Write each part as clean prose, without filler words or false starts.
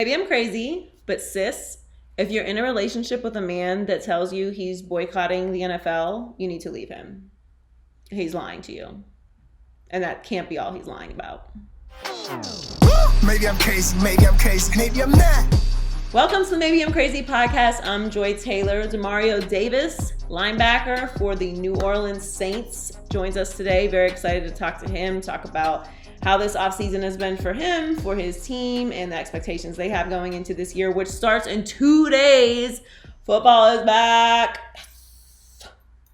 Maybe I'm crazy, but sis, if you're in a relationship with a man that tells you he's boycotting the NFL, you need to leave him. He's lying to you. And that can't be all he's lying about. Maybe I'm crazy, maybe I'm not. Welcome to the Maybe I'm Crazy podcast. I'm Joy Taylor. Demario Davis, linebacker for the New Orleans Saints, joins us today. Very excited to talk to him, talk about how this offseason has been for him, for his team, and the expectations they have going into this year, which starts in 2 days. Football is back.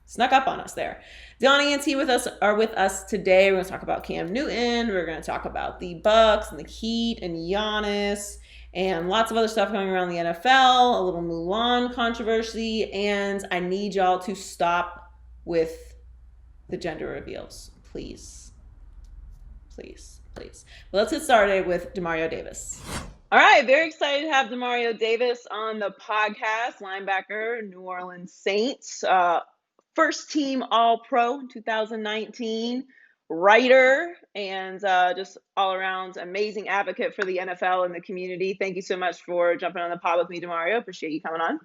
Snuck up on us there. Donnie and T are with us today. We're going to talk about Cam Newton. We're going to talk about the Bucks and the Heat and Giannis and lots of other stuff going around the NFL, a little Mulan controversy, and I need y'all to stop with the gender reveals. Please. Please. Well, let's get started with Demario Davis. All right, very excited to have Demario Davis on the podcast, linebacker, New Orleans Saints. First team All-Pro in 2019, writer, and just all-around amazing advocate for the NFL and the community. Thank you so much for jumping on the pod with me, Demario. Appreciate you coming on.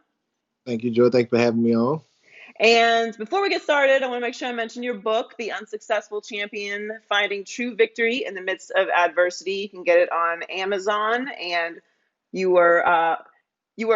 Thank you, Joe. Thanks for having me on. And before we get started, I want to make sure I mention your book, The Unsuccessful Champion, Finding True Victory in the Midst of Adversity. You can get it on Amazon, and you were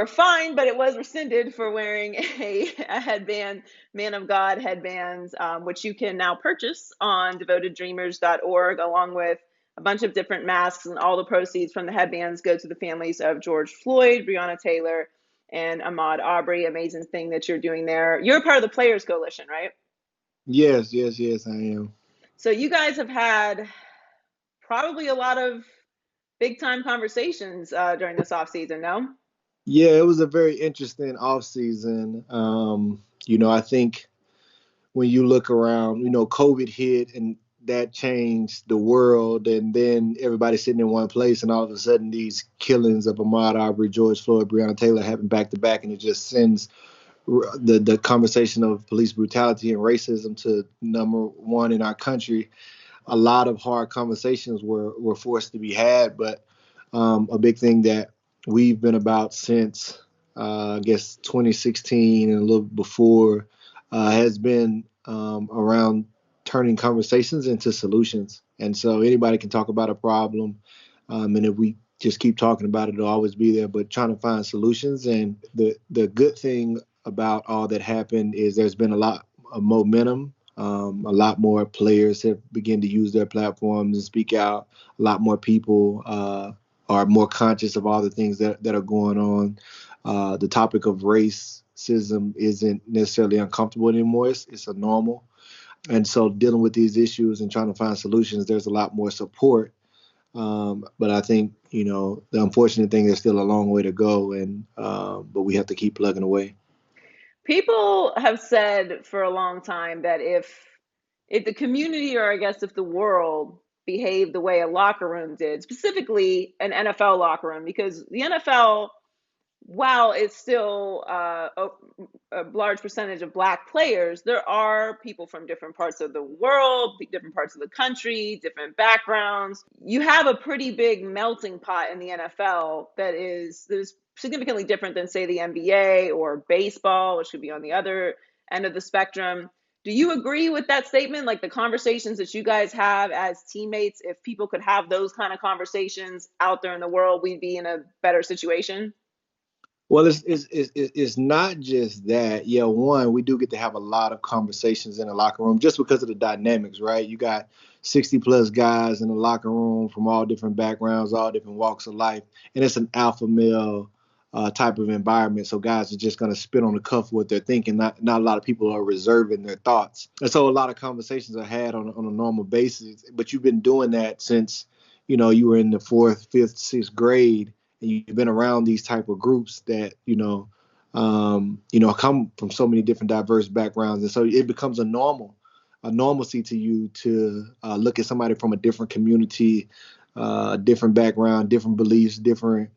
fined, but it was rescinded for wearing a headband, Man of God headbands, which you can now purchase on devoteddreamers.org, along with a bunch of different masks, and all the proceeds from the headbands go to the families of George Floyd, Breonna Taylor, and Ahmaud Arbery. Amazing thing that you're doing there. You're part of the Players Coalition, right? Yes, I am. So you guys have had probably a lot of big-time conversations during this offseason, no? Yeah, it was a very interesting offseason. I think when you look around, COVID hit and that changed the world, and then everybody sitting in one place, and all of a sudden these killings of Ahmaud Arbery, George Floyd, Breonna Taylor happen back to back, and it just sends the conversation of police brutality and racism to number one in our country. A lot of hard conversations were forced to be had, but a big thing that we've been about since, I guess, 2016 and a little before has been around turning conversations into solutions. And so anybody can talk about a problem, and if we just keep talking about it, it'll always be there, but trying to find solutions. And the good thing about all that happened is there's been a lot of momentum. A lot more players have begun to use their platforms and speak out. A lot more people are more conscious of all the things that are going on. The topic of racism isn't necessarily uncomfortable anymore. It's a normal. And so dealing with these issues and trying to find solutions, there's a lot more support. But I think, the unfortunate thing is still a long way to go, but we have to keep plugging away. People have said for a long time that if the community, or I guess if the world, behaved the way a locker room did, specifically an NFL locker room, because the NFL, while it's still a large percentage of Black players, there are people from different parts of the world, different parts of the country, different backgrounds. You have a pretty big melting pot in the NFL that is significantly different than, say, the NBA or baseball, which could be on the other end of the spectrum. Do you agree with that statement? Like the conversations that you guys have as teammates, if people could have those kind of conversations out there in the world, we'd be in a better situation? Well, it's not just that. Yeah, one, we do get to have a lot of conversations in the locker room just because of the dynamics, right? You got 60 plus guys in the locker room from all different backgrounds, all different walks of life. And it's an alpha male type of environment. So guys are just going to spit on the cuff what they're thinking. Not a lot of people are reserving their thoughts. And so a lot of conversations are had on a normal basis. But you've been doing that since, you were in the 4th, 5th, 6th grade. And you've been around these type of groups that, come from so many different diverse backgrounds. And so it becomes a normalcy to you to look at somebody from a different community, different background, different beliefs, different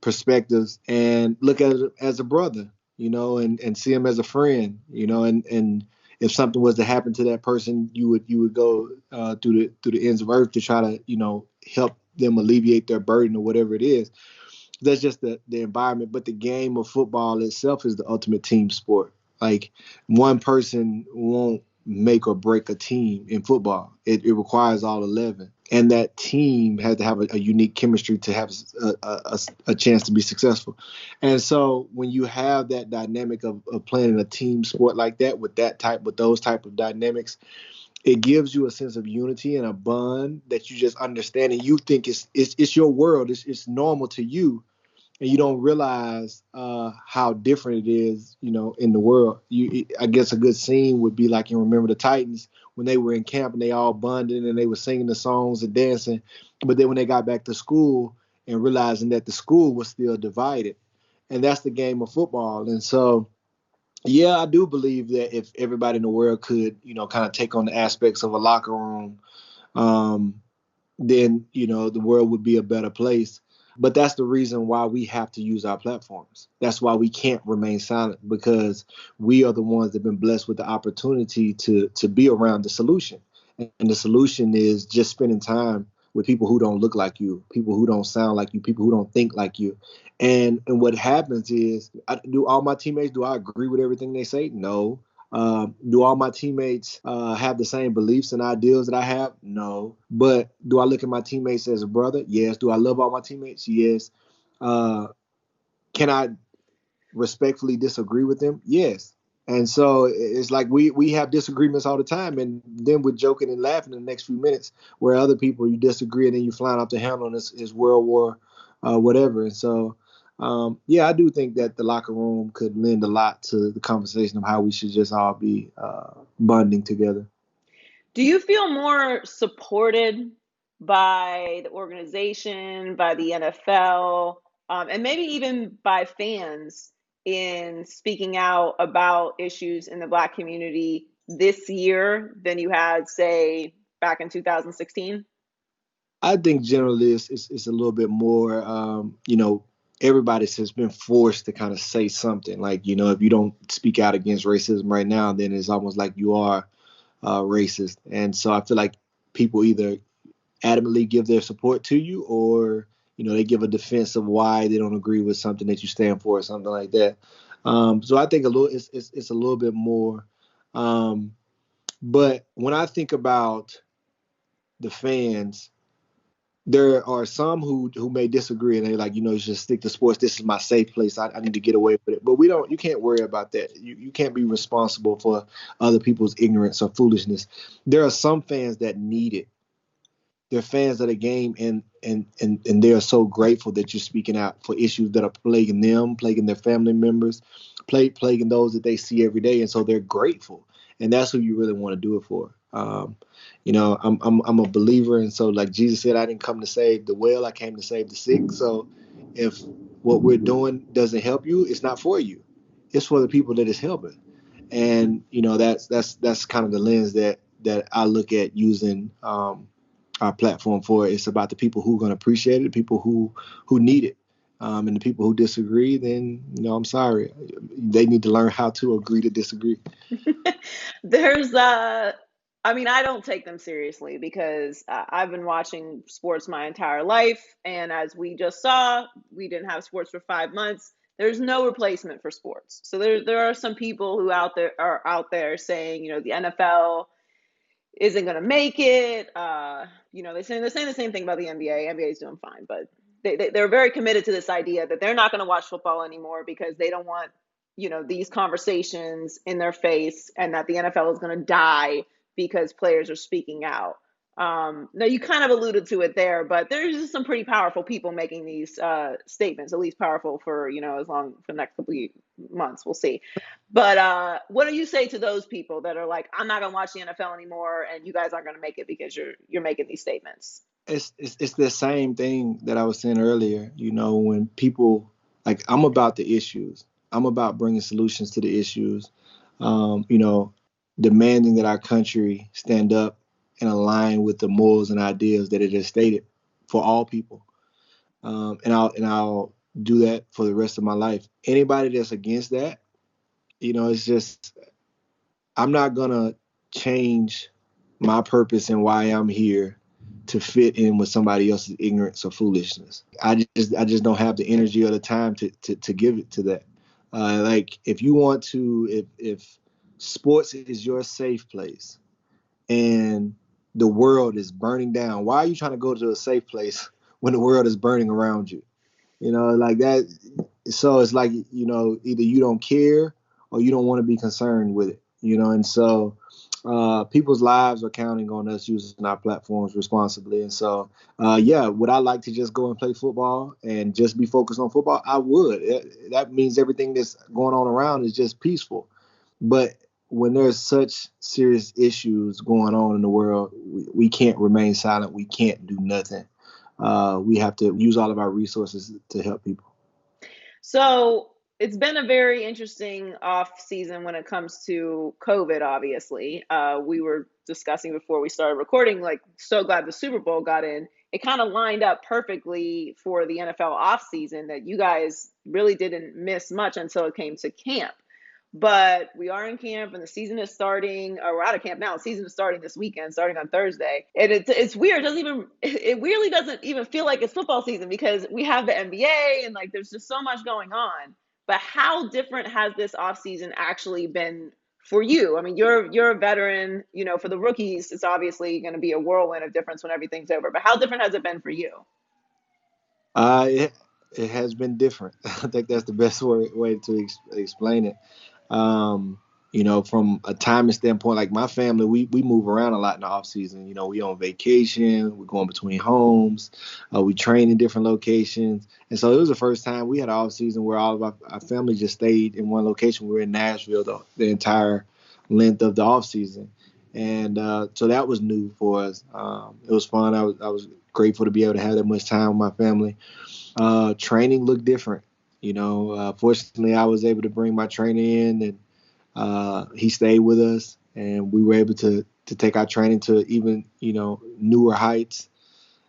perspectives, and look at it as a brother, and see him as a friend, and if something was to happen to that person, you would go through the ends of earth to try to, help them alleviate their burden or whatever it is. That's just the environment. But the game of football itself is the ultimate team sport. Like, one person won't make or break a team in football. It requires all 11. And that team has to have a unique chemistry to have a chance to be successful. And so when you have that dynamic of playing a team sport like that, with those type of dynamics, it gives you a sense of unity and a bond that you just understand, and you think it's your world. It's normal to you, and you don't realize how different it is, in the world. I guess a good scene would be like in Remember the Titans, when they were in camp and they all bonded and they were singing the songs and dancing. But then when they got back to school and realizing that the school was still divided, and that's the game of football. And so, yeah, I do believe that if everybody in the world could, kind of take on the aspects of a locker room, then, the world would be a better place. But that's the reason why we have to use our platforms. That's why we can't remain silent, because we are the ones that have been blessed with the opportunity to be around the solution. And the solution is just spending time with people who don't look like you, people who don't sound like you, people who don't think like you. And what happens is, do all my teammates, do I agree with everything they say? No. Do all my teammates have the same beliefs and ideals that I have? No. But do I look at my teammates as a brother? Yes. Do I love all my teammates? Yes. Can I respectfully disagree with them? Yes. And so it's like we have disagreements all the time, and then we're joking and laughing in the next few minutes, where other people, you disagree and then you flying off the handle, and it's World War whatever. And so I do think that the locker room could lend a lot to the conversation of how we should just all be bonding together. Do you feel more supported by the organization, by the NFL, and maybe even by fans in speaking out about issues in the Black community this year than you had, say, back in 2016? I think generally it's a little bit more, everybody has been forced to kind of say something. Like, if you don't speak out against racism right now, then it's almost like you are racist. And so I feel like people either adamantly give their support to you, or, they give a defense of why they don't agree with something that you stand for or something like that. So I think it's a little bit more. But when I think about the fans, there are some who may disagree, and they're like, just stick to sports. This is my safe place. I need to get away with it. But you can't worry about that. You can't be responsible for other people's ignorance or foolishness. There are some fans that need it. They're fans of the game, and they are so grateful that you're speaking out for issues that are plaguing them, plaguing their family members, plaguing those that they see every day. And so they're grateful. And that's who you really want to do it for. I'm a believer, and so, like Jesus said, I didn't come to save the well, I came to save the sick. So if what we're doing doesn't help you, it's not for you. It's for the people that it's helping. And that's kind of the lens that I look at using our platform for. It's about the people who are going to appreciate it, the people who need it. And the people who disagree, then, I'm sorry. They need to learn how to agree to disagree. There's I don't take them seriously because I've been watching sports my entire life, and as we just saw, we didn't have sports for 5 months. There's no replacement for sports. So there are some people who are out there saying, the NFL isn't going to make it. They're saying the same thing about the NBA. NBA is doing fine, but they're very committed to this idea that they're not going to watch football anymore because they don't want, these conversations in their face, and that the NFL is going to die because players are speaking out. Now, you kind of alluded to it there, but there's just some pretty powerful people making these statements, at least powerful for, as long for the next couple of months. We'll see. But what do you say to those people that are like, I'm not going to watch the NFL anymore, and you guys aren't going to make it because you're making these statements? It's the same thing that I was saying earlier. When people, like, I'm about the issues. I'm about bringing solutions to the issues. Demanding that our country stand up and align with the morals and ideals that it has stated for all people. And I'll do that for the rest of my life. Anybody that's against that, it's just, I'm not gonna change my purpose and why I'm here to fit in with somebody else's ignorance or foolishness. I just don't have the energy or the time to give it to that. Like if you want to, if sports is your safe place and the world is burning down, why are you trying to go to a safe place when the world is burning around you? You know, like that. So it's like, you know, either you don't care or you don't want to be concerned with it, you know, and so people's lives are counting on us using our platforms responsibly. And so, yeah, would I like to just go and play football and just be focused on football? I would. That means everything that's going on around is just peaceful. But when there's such serious issues going on in the world, we can't remain silent. We can't do nothing. We have to use all of our resources to help people. So it's been a very interesting off season when it comes to COVID, obviously. We were discussing before we started recording, like, so glad the Super Bowl got in. It kind of lined up perfectly for the NFL off season that you guys really didn't miss much until it came to camp. But we are in camp and the season is starting, or we're out of camp now. The season is starting this weekend, starting on Thursday. And it's weird. It weirdly doesn't even feel like it's football season because we have the NBA and like there's just so much going on. But how different has this off season actually been for you? I mean, you're a veteran, you know, for the rookies, it's obviously going to be a whirlwind of difference when everything's over. But how different has it been for you? It has been different. I think that's the best way to explain it. You know, from a timing standpoint, like my family, we move around a lot in the off season. You know, we on vacation, we're going between homes, we train in different locations. And so it was the first time we had an off season where all of our family just stayed in one location. We were in Nashville the entire length of the off season. And so that was new for us. It was fun. I was grateful to be able to have that much time with my family. Training looked different. You know, fortunately, I was able to bring my trainer in, and he stayed with us, and we were able to take our training to even, you know, newer heights.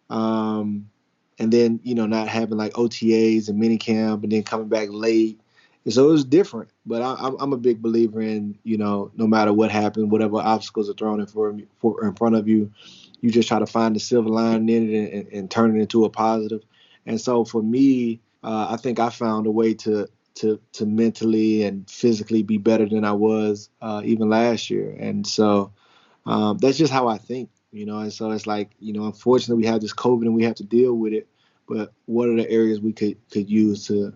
And then, you know, not having like OTAs and minicamp and then coming back late. And so it was different. But I'm a big believer in, you know, no matter what happens, whatever obstacles are thrown in front of you, you just try to find the silver lining in it and turn it into a positive. And so for me, I think I found a way to mentally and physically be better than I was even last year. And so that's just how I think, you know. And so it's like, you know, unfortunately we have this COVID and we have to deal with it. But what are the areas we could use to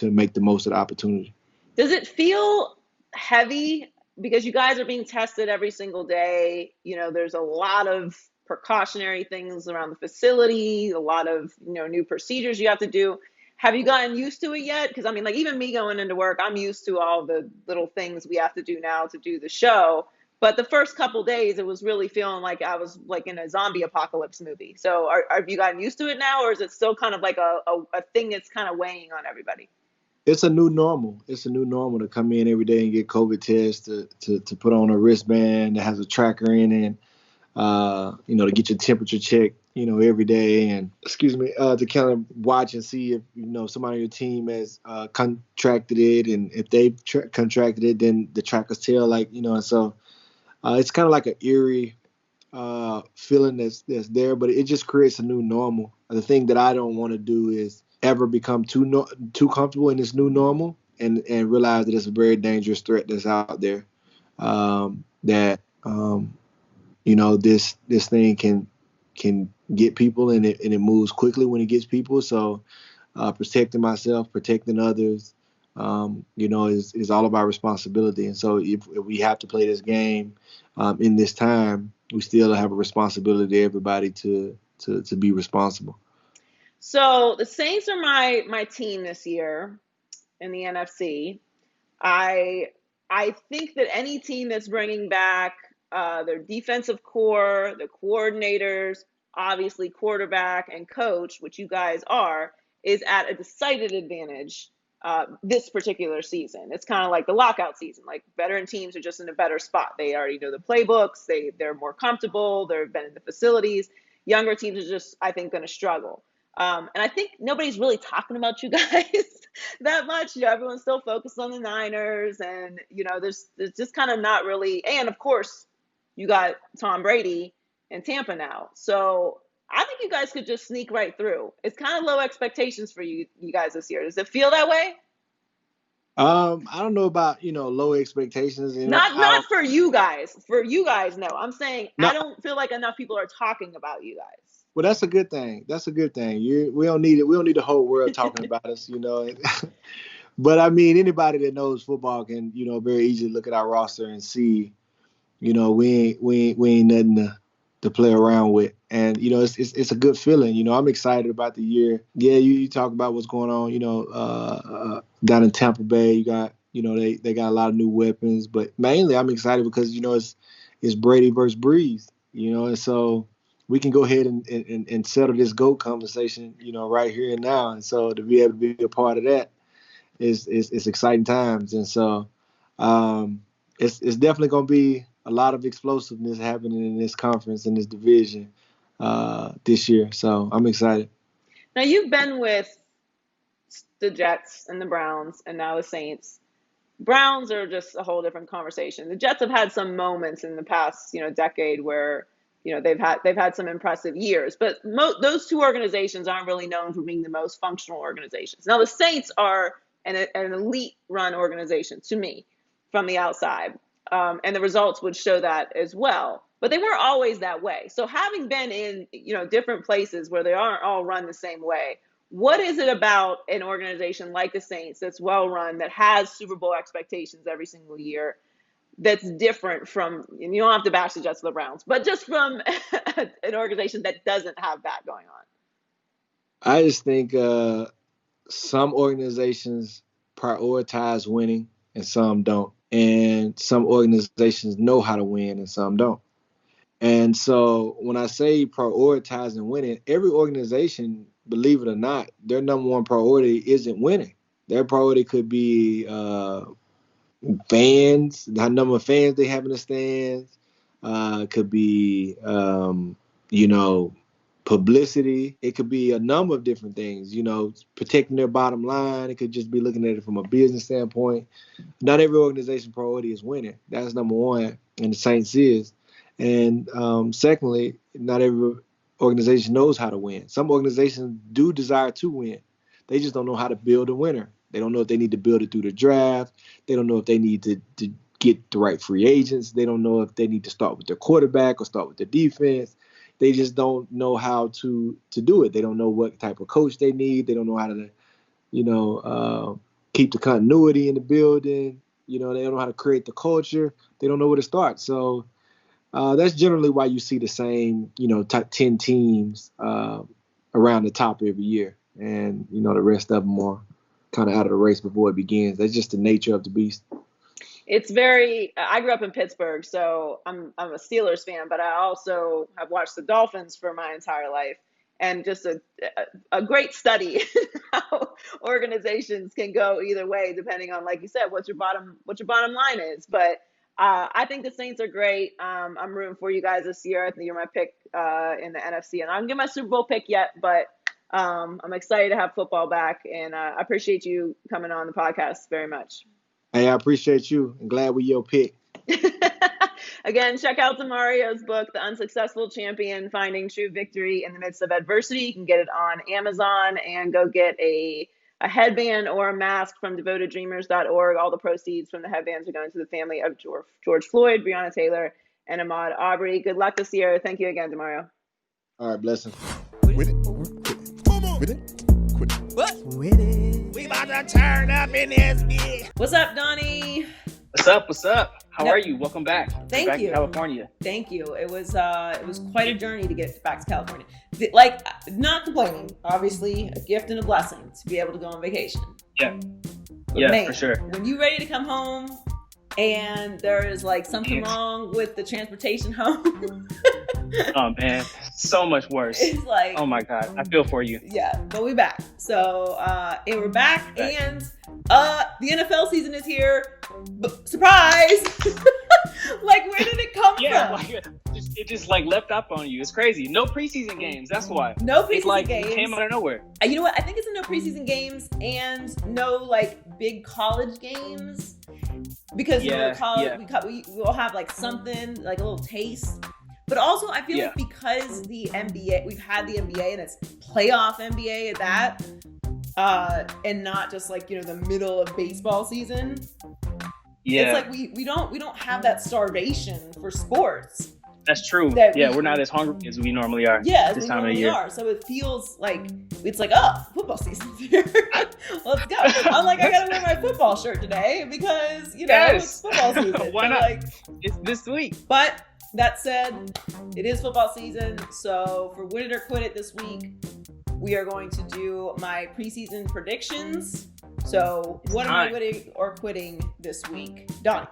make the most of the opportunity? Does it feel heavy because you guys are being tested every single day? You know, there's a lot of precautionary things around the facility, a lot of, you know, new procedures you have to do. Have you gotten used to it yet? Because I mean, like even me going into work, I'm used to all the little things we have to do now to do the show. But the first couple days, it was really feeling like I was like in a zombie apocalypse movie. So have you gotten used to it now, or is it still kind of like a thing that's kind of weighing on everybody? It's a new normal. It's a new normal to come in every day and get COVID tests, to put on a wristband that has a tracker in it, you know, to get your temperature checked, you know, every day, and to kind of watch and see if, you know, somebody on your team has contracted it, and if they've contracted it, then the trackers tell, like, you know. And so it's kind of like an eerie feeling that's there, but it just creates a new normal. The thing that I don't want to do is ever become too comfortable in this new normal and realize that it's a very dangerous threat that's out there. That you know, this thing can get people, and it moves quickly when it gets people. So protecting myself, protecting others, you know, is all about responsibility. And so if we have to play this game in this time, we still have a responsibility to everybody to be responsible. So the Saints are my team this year in the NFC. I I think that any team that's bringing back their defensive core, the coordinators, obviously quarterback and coach, which you guys are, is at a decided advantage this particular season. It's kind of like the lockout season. Like veteran teams are just in a better spot. They already know the playbooks. They're more comfortable. They've been in the facilities. Younger teams are just, I think, going to struggle. And I think nobody's really talking about you guys that much. You know, everyone's still focused on the Niners, and you know, there's just kind of not really. And of course, you got Tom Brady in Tampa now. So I think you guys could just sneak right through. It's kind of low expectations for you guys this year. Does it feel that way? I don't know about, low expectations. Not for you guys. For you guys, no. I'm saying No. I don't feel like enough people are talking about you guys. Well, that's a good thing. That's a good thing. We don't need it. We don't need the whole world talking about us, But I mean, anybody that knows football can, very easily look at our roster and see, we ain't nothing to play around with. And, it's a good feeling. I'm excited about the year. Yeah, you talk about what's going on, down in Tampa Bay. You got, they got a lot of new weapons. But mainly I'm excited because, it's Brady versus Breeze, and so we can go ahead and settle this GOAT conversation, right here and now. And so to be able to be a part of that is exciting times. And so it's definitely going to be a lot of explosiveness happening in this conference, in this division this year. So I'm excited. Now, you've been with the Jets and the Browns and now the Saints. Browns are just a whole different conversation. The Jets have had some moments in the past, decade where, they've had some impressive years. But those two organizations aren't really known for being the most functional organizations. Now, the Saints are an elite-run organization to me from the outside. And the results would show that as well. But they weren't always that way. So having been in, different places where they aren't all run the same way, what is it about an organization like the Saints that's well-run, that has Super Bowl expectations every single year, that's different from, and you don't have to bash the Jets or the Browns, but just from an organization that doesn't have that going on? I just think some organizations prioritize winning and some don't. And some organizations know how to win and some don't. And so when I say prioritizing winning, every organization, believe it or not, their number one priority isn't winning. Their priority could be fans, the number of fans they have in the stands. Could be, publicity. It could be a number of different things, protecting their bottom line. It could just be looking at it from a business standpoint. Not every organization priority is winning. That's number one, and the Saints is. And secondly, not every organization knows how to win. Some organizations do desire to win. They just don't know how to build a winner. They don't know if they need to build it through the draft. They don't know if they need to get the right free agents. They don't know if they need to start with their quarterback or start with the defense. They just don't know how to do it. They don't know what type of coach they need. They don't know how to, keep the continuity in the building. They don't know how to create the culture. They don't know where to start. So that's generally why you see the same, top 10 teams around the top every year. And, the rest of them are kind of out of the race before it begins. That's just the nature of the beast. I grew up in Pittsburgh, so I'm a Steelers fan, but I also have watched the Dolphins for my entire life, and just a great study how organizations can go either way, depending on, like you said, what your bottom line is. But I think the Saints are great. I'm rooting for you guys this year. I think you're my pick in the NFC, and I don't get my Super Bowl pick yet, but I'm excited to have football back, and I appreciate you coming on the podcast very much. Hey, I appreciate you. I'm glad we your pick. Again, check out Demario's book, The Unsuccessful Champion, Finding True Victory in the Midst of Adversity. You can get it on Amazon, and go get a headband or a mask from devoteddreamers.org. All the proceeds from the headbands are going to the family of George Floyd, Breonna Taylor, and Ahmaud Arbery. Good luck this year. Thank you again, Demario. All right, blessings. With it. With it. Quit it. What? With it. We about to turn up in this bitch. What's up, Donnie? What's up? How are you? Welcome back. Thank back you. To California. Thank you. It was quite a journey to get back to California. Not complaining. Obviously, a gift and a blessing to be able to go on vacation. Yeah. But Yeah, man, for sure. When you're ready to come home and there is something wrong with the transportation home. Oh man, so much worse. It's oh my God, I feel for you. Yeah, but we're back. So, and we're back, and the NFL season is here. Surprise! Where did it come from? It just leapt up on you. It's crazy. No preseason games. That's why. No preseason games. It came out of nowhere. You know what? I think it's no preseason games and no big college games, because college, we'll have something, a little taste. But also, I feel Yeah. like because the NBA, we've had the NBA and it's playoff NBA at that, and not just like, the middle of baseball season. Yeah. It's like we don't have that starvation for sports. That's true. We're not as hungry as we normally are. Yeah, this we time of the normally year. are. So it feels like it's like, oh, football season's here. Let's go. I'm like, I gotta wear my football shirt today because it's football season. Why So, not? like, It's this week. but that said, it is football season. So for Win It or Quit It this week, we are going to do my preseason predictions. So what am I winning or quitting this week? Donnie.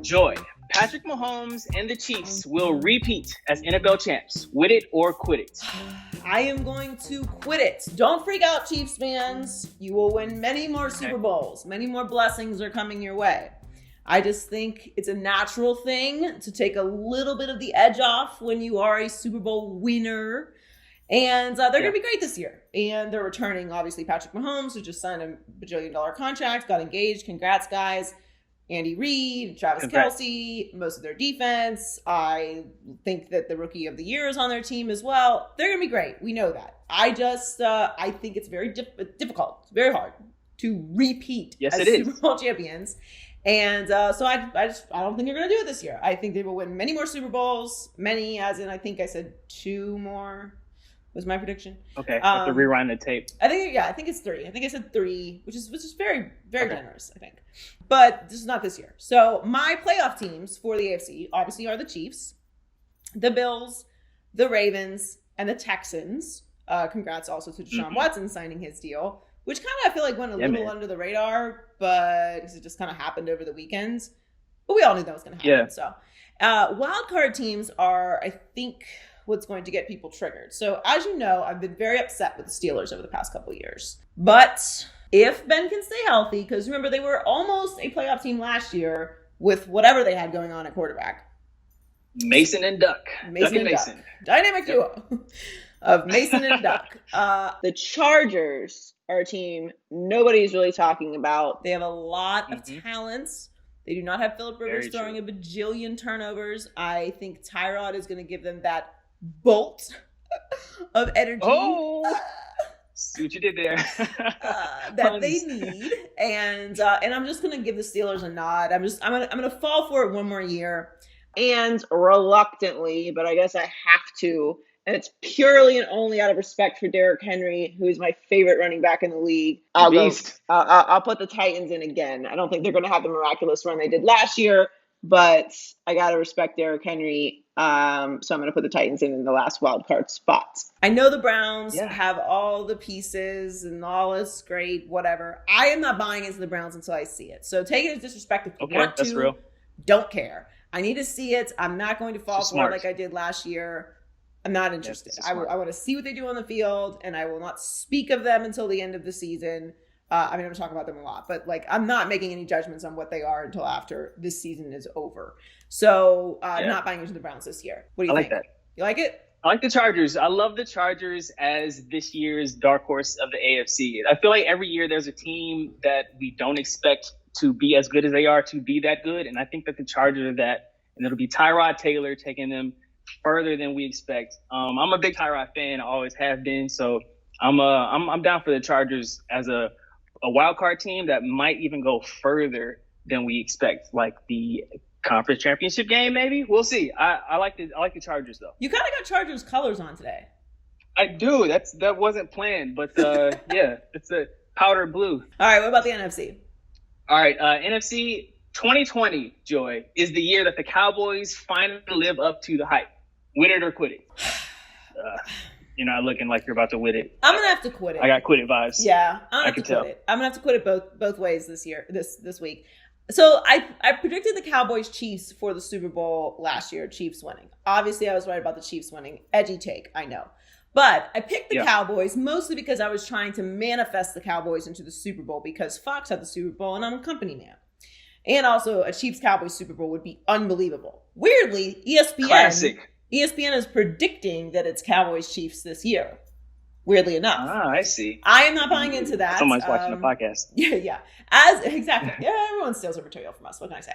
Joy. Patrick Mahomes and the Chiefs will repeat as NFL champs. Win it or quit it. I am going to quit it. Don't freak out, Chiefs fans. You will win many more Super Bowls. Many more blessings are coming your way. I just think it's a natural thing to take a little bit of the edge off when you are a Super Bowl winner. And they're going to be great this year. And they're returning, obviously, Patrick Mahomes, who just signed a bajillion-dollar contract, got engaged. Congrats, guys. Andy Reid, Travis Kelce, most of their defense. I think that the Rookie of the Year is on their team as well. They're going to be great. We know that. I just, I think it's very difficult. It's very hard to repeat as Super Bowl champions. And so I don't think they're going to do it this year. I think they will win many more Super Bowls. Many, as in, I think I said 2 more. Was my prediction. Okay, I have to rewind the tape. I think it's 3. I think I said 3, which is very, very generous, I think. But this is not this year. So my playoff teams for the AFC obviously are the Chiefs, the Bills, the Ravens, and the Texans. Congrats also to Deshaun Watson signing his deal, which kind of I feel like went a little under the radar, but because it just kind of happened over the weekend. But we all knew that was going to happen. Yeah. So wild card teams are, I think, what's going to get people triggered. So as you know, I've been very upset with the Steelers over the past couple of years. But if Ben can stay healthy, because remember, they were almost a playoff team last year with whatever they had going on at quarterback. Mason and Duck. Mason. Dynamic duo of Mason and Duck. The Chargers are a team nobody's really talking about. They have a lot of talents. They do not have Phillip Rivers throwing a bajillion turnovers. I think Tyrod is going to give them that bolt of energy. Oh, see what you did there. That they need, and I'm just gonna give the Steelers a nod. I'm gonna fall for it one more year, and reluctantly, but I guess I have to, and it's purely and only out of respect for Derrick Henry, who is my favorite running back in the league. I'll put the Titans in again. I don't think they're gonna have the miraculous run they did last year, but I gotta respect Derrick Henry. So I'm going to put the Titans in the last wild card spot. I know the Browns have all the pieces and all is great, whatever. I am not buying into the Browns until I see it. So take it as disrespect if you want to. That's real. Don't care. I need to see it. I'm not going to fall for it like I did last year. I'm not interested. I want to see what they do on the field, and I will not speak of them until the end of the season. I'm going to talk about them a lot, but I'm not making any judgments on what they are until after this season is over. So not buying into the Browns this year. What do you think? I like that. You like it? I like the Chargers. I love the Chargers as this year's dark horse of the AFC. I feel like every year there's a team that we don't expect to be as good as they are to be that good. And I think that the Chargers are that. And it'll be Tyrod Taylor taking them further than we expect. I'm a big Tyrod fan. I always have been. So I'm down for the Chargers as a wild card team that might even go further than we expect, like the conference championship game, maybe. We'll see. I like the Chargers though. You kind of got Chargers colors on today. I do. That wasn't planned, but yeah, it's a powder blue. All right, what about the NFC? All right, NFC 2020, Joy, is the year that the Cowboys finally live up to the hype. Win it or quit it. You're not looking like you're about to win it. I'm gonna have to quit it. I got quit it vibes. Yeah, I can tell. I'm gonna have to quit it both ways this year, this week. So I predicted the Cowboys Chiefs for the Super Bowl last year, Chiefs winning. Obviously, I was right about the Chiefs winning. Edgy take, I know. But I picked the Cowboys mostly because I was trying to manifest the Cowboys into the Super Bowl because Fox had the Super Bowl and I'm a company man. And also a Chiefs-Cowboys Super Bowl would be unbelievable. Weirdly, ESPN is predicting that it's Cowboys-Chiefs this year. Weirdly enough. Ah, I see. I am not buying into that. Someone's watching the podcast. Yeah. Exactly. Yeah, everyone steals their material from us. What can I say?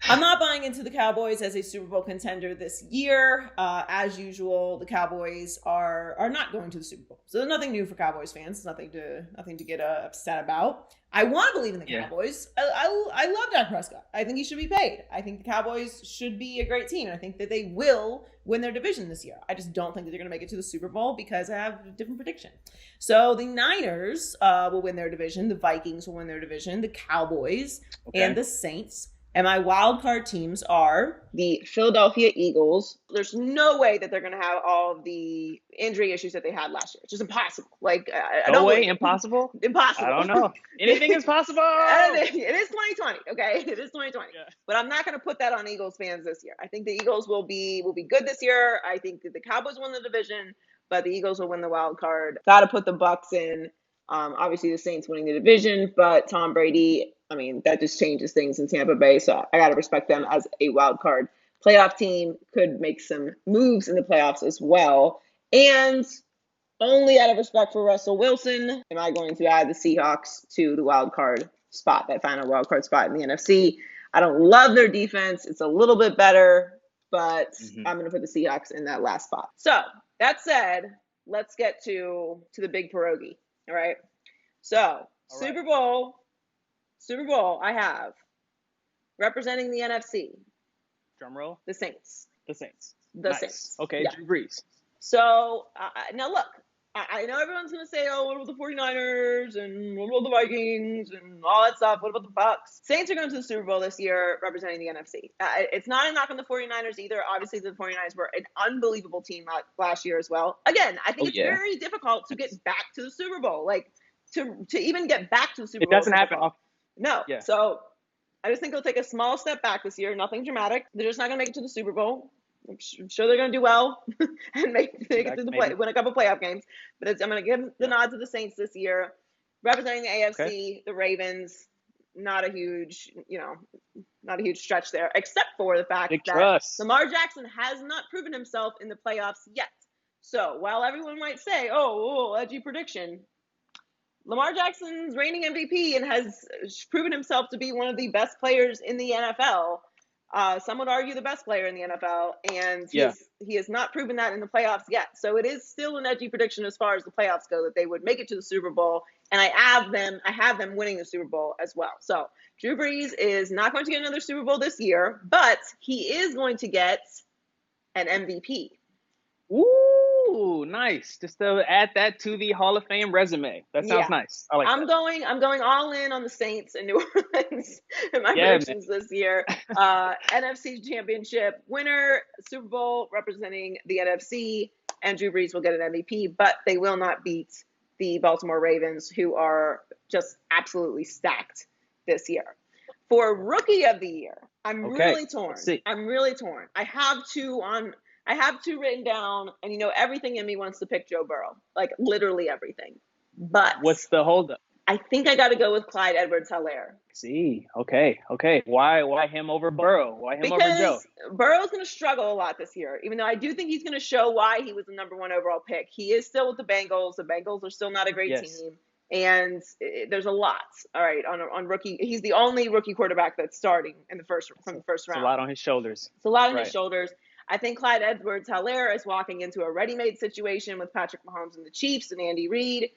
I'm not buying into the Cowboys as a Super Bowl contender this year. As usual, the Cowboys are not going to the Super Bowl, so there's nothing new for Cowboys fans. Nothing to get upset about. I want to believe in the Cowboys. I love Dak Prescott. I think he should be paid. I think the Cowboys should be a great team. I think that they will win their division this year. I just don't think that they're going to make it to the Super Bowl because I have a different prediction. So the Niners will win their division. The Vikings will win their division. The Cowboys and the Saints. And my wild card teams are the Philadelphia Eagles. There's no way that they're going to have all of the injury issues that they had last year. It's just impossible. Like, no way, impossible? Impossible. I don't know. Anything is possible. It is 2020, okay? It is 2020. Yeah. But I'm not going to put that on Eagles fans this year. I think the Eagles will be good this year. I think that the Cowboys win the division, but the Eagles will win the wild card. Got to put the Bucks in. Obviously, the Saints winning the division, but Tom Brady, I mean, that just changes things in Tampa Bay. So I got to respect them as a wild card playoff team. Could make some moves in the playoffs as well. And only out of respect for Russell Wilson, am I going to add the Seahawks to the wild card spot, that final wild card spot in the NFC. I don't love their defense. It's a little bit better, but I'm going to put the Seahawks in that last spot. So that said, let's get to the big pierogi. All right. So Super Bowl, I have representing the NFC. Drum roll. The Saints. The Saints. The Saints. Okay, yeah. Drew Brees. So now look, I know everyone's going to say, oh, what about the 49ers and what about the Vikings and all that stuff? What about the Bucks? Saints are going to the Super Bowl this year representing the NFC. It's not a knock on the 49ers either. Obviously, the 49ers were an unbelievable team last year as well. Again, I think it's very difficult to get back to the Super Bowl. Like, to even get back to the Super Bowl. It doesn't happen often. No. Yeah. So I just think they'll take a small step back this year. Nothing dramatic. They're just not going to make it to the Super Bowl. I'm sure they're going to do well and make it to win a couple playoff games. But I'm going to give the nod to the Saints this year. Representing the AFC, the Ravens, not a huge stretch there, except for the fact that Lamar Jackson has not proven himself in the playoffs yet. So while everyone might say, oh, edgy prediction, Lamar Jackson's reigning MVP and has proven himself to be one of the best players in the NFL. Some would argue the best player in the NFL, and he has not proven that in the playoffs yet. So it is still an edgy prediction as far as the playoffs go that they would make it to the Super Bowl, and I have them winning the Super Bowl as well. So Drew Brees is not going to get another Super Bowl this year, but he is going to get an MVP. Ooh, nice. Just to add that to the Hall of Fame resume. That sounds nice. I like that. I'm going all in on the Saints in New Orleans in my predictions this year. NFC Championship winner, Super Bowl representing the NFC, and Drew Brees will get an MVP, but they will not beat the Baltimore Ravens, who are just absolutely stacked this year. For Rookie of the Year, I'm really torn. I have two written down, and everything in me wants to pick Joe Burrow, like literally everything. But what's the holdup? I think I got to go with Clyde Edwards-Helaire. See, okay. Why him over Burrow? Why him over Joe? Burrow's going to struggle a lot this year, even though I do think he's going to show why he was the number one overall pick. He is still with the Bengals. The Bengals are still not a great team. And there's a lot, all right, on rookie. He's the only rookie quarterback that's starting from the first round. It's a lot on his shoulders. His shoulders. I think Clyde Edwards-Helaire is walking into a ready-made situation with Patrick Mahomes and the Chiefs and Andy Reid.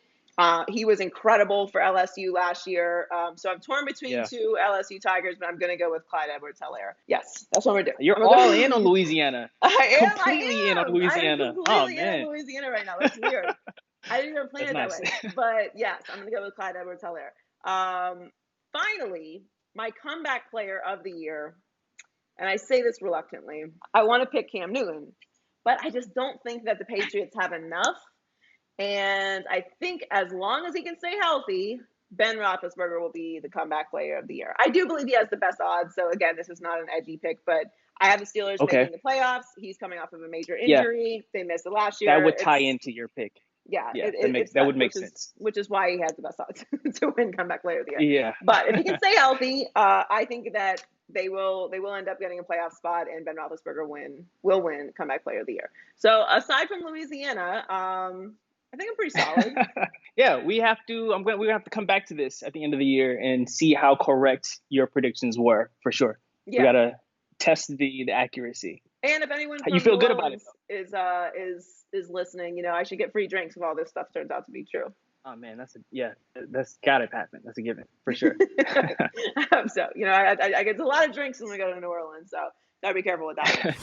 He was incredible for LSU last year. So I'm torn between two LSU Tigers, but I'm going to go with Clyde Edwards-Helaire. Yes, that's what we're doing. You're all in on Louisiana. I am completely in on Louisiana. I'm completely in on Louisiana right now. That's weird. I didn't even plan it that way. But yes, I'm going to go with Clyde Edwards-Helaire. Finally, my comeback player of the year, and I say this reluctantly, I want to pick Cam Newton, but I just don't think that the Patriots have enough. And I think as long as he can stay healthy, Ben Roethlisberger will be the comeback player of the year. I do believe he has the best odds. So again, this is not an edgy pick, but I have the Steelers making the playoffs. He's coming off of a major injury. They missed it last year. That would tie into your pick. Yeah, that would make sense. Which is why he has the best odds to win comeback player of the year. Yeah. But if he can stay healthy, I think that they will end up getting a playoff spot, and Ben Roethlisberger will win comeback player of the year. So aside from Louisiana, I think I'm pretty solid. We have to come back to this at the end of the year and see how correct your predictions were, for sure. Yeah. We gotta test the accuracy. And if anyone from You feel New good about it, Orleans is listening, I should get free drinks if all this stuff turns out to be true. Oh man, that's gotta happen. That's a given for sure. I hope so. I get a lot of drinks when we go to New Orleans, so gotta be careful with that.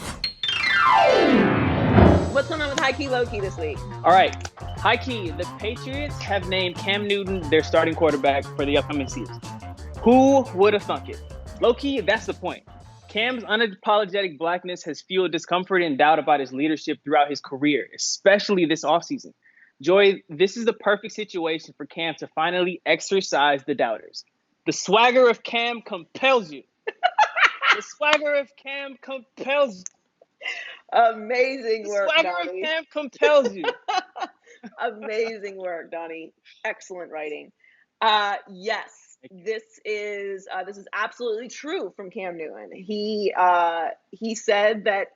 What's going on with high key, low key this week? All right, high key. The Patriots have named Cam Newton their starting quarterback for the upcoming season. Who would have thunk it? Low key, that's the point. Cam's unapologetic blackness has fueled discomfort and doubt about his leadership throughout his career, especially this offseason. Joy, this is the perfect situation for Cam to finally exercise the doubters. The swagger of Cam compels you. The swagger of Cam compels you. Amazing work, The swagger Donnie. of Cam compels you. Amazing work, Donnie. Excellent writing. Yes, this is absolutely true from Cam Newton. He said that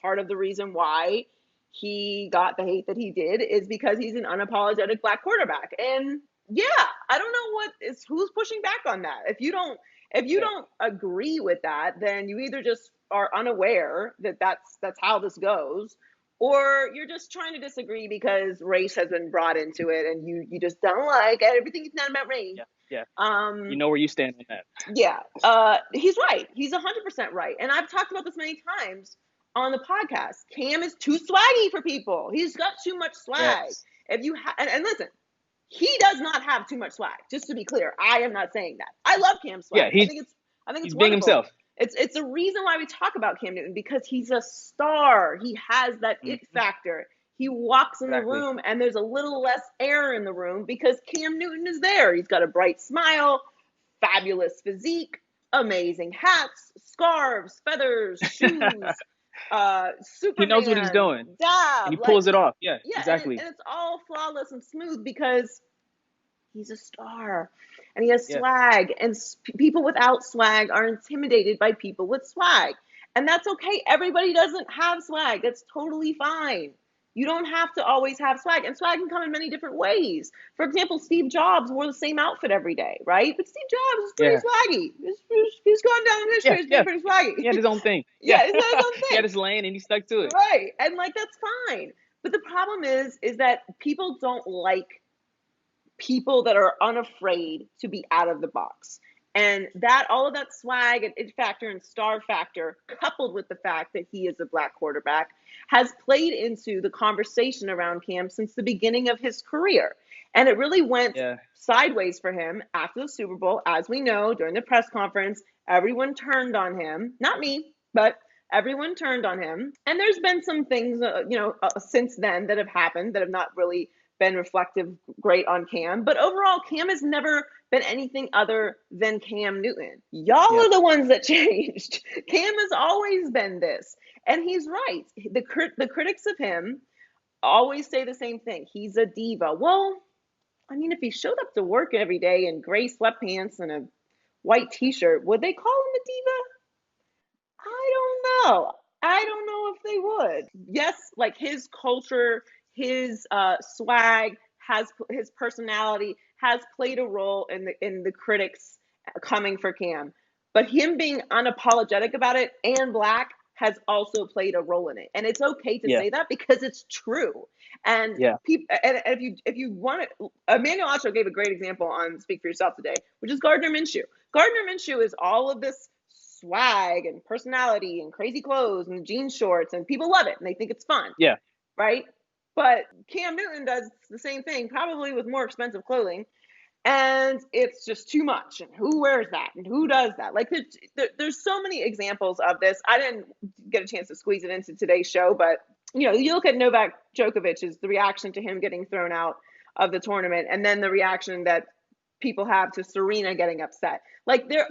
part of the reason why he got the hate that he did is because he's an unapologetic black quarterback. And yeah, I don't know who's pushing back on that. If you don't agree with that, then you either just are unaware that that's how this goes, or you're just trying to disagree because race has been brought into it and you just don't like everything. It's not about race. Yeah. You know where you stand on that. Yeah. He's right. He's 100% right. And I've talked about this many times on the podcast. Cam is too swaggy for people. He's got too much swag. Yes. If you and listen, he does not have too much swag. Just to be clear, I am not saying that. I love Cam's swag. Yeah, I think it's he's wonderful. being himself. It's a reason why we talk about Cam Newton, because he's a star. He has that it factor. He walks in the room and there's a little less air in the room because Cam Newton is there. He's got a bright smile, fabulous physique, amazing hats, scarves, feathers, shoes. Superman, he knows what he's doing. Dab, and he pulls it off. Yeah, exactly. And it's all flawless and smooth because he's a star and he has swag, and people without swag are intimidated by people with swag. And that's okay. Everybody doesn't have swag. That's totally fine. You don't have to always have swag, and swag can come in many different ways. For example, Steve Jobs wore the same outfit every day, right? But Steve Jobs is pretty swaggy. He's gone down in history. He's pretty swaggy. He had his own thing. Yeah, he had his own thing. He had his lane and he stuck to it. Right, and that's fine. But the problem is that people don't like people that are unafraid to be out of the box. And all of that swag and it factor and star factor, coupled with the fact that he is a black quarterback, has played into the conversation around Cam since the beginning of his career. And it really went sideways for him after the Super Bowl. As we know, during the press conference, everyone turned on him. Not me, but everyone turned on him. And there's been some things, since then that have happened that have not really been reflective great on Cam. But overall, Cam has never been anything other than Cam Newton. Y'all are the ones that changed. Cam has always been this. And he's right. The critics of him always say the same thing. He's a diva. Well, I mean, if he showed up to work every day in gray sweatpants and a white t-shirt, would they call him a diva? I don't know if they would. Yes, like his culture, his swag, his personality has played a role in the critics coming for Cam. But him being unapologetic about it and black has also played a role in it. And it's okay to say that because it's true. And people, and if you want it, Emmanuel Acho gave a great example on Speak for Yourself today, which is Gardner Minshew. Gardner Minshew is all of this swag and personality and crazy clothes and jean shorts, and people love it and they think it's fun. Yeah. Right? But Cam Newton does the same thing, probably with more expensive clothing. And it's just too much. And who wears that? And who does that? Like, there's so many examples of this. I didn't get a chance to squeeze it into today's show, but, you look at Novak Djokovic's, the reaction to him getting thrown out of the tournament, and then the reaction that people have to Serena getting upset. Like, there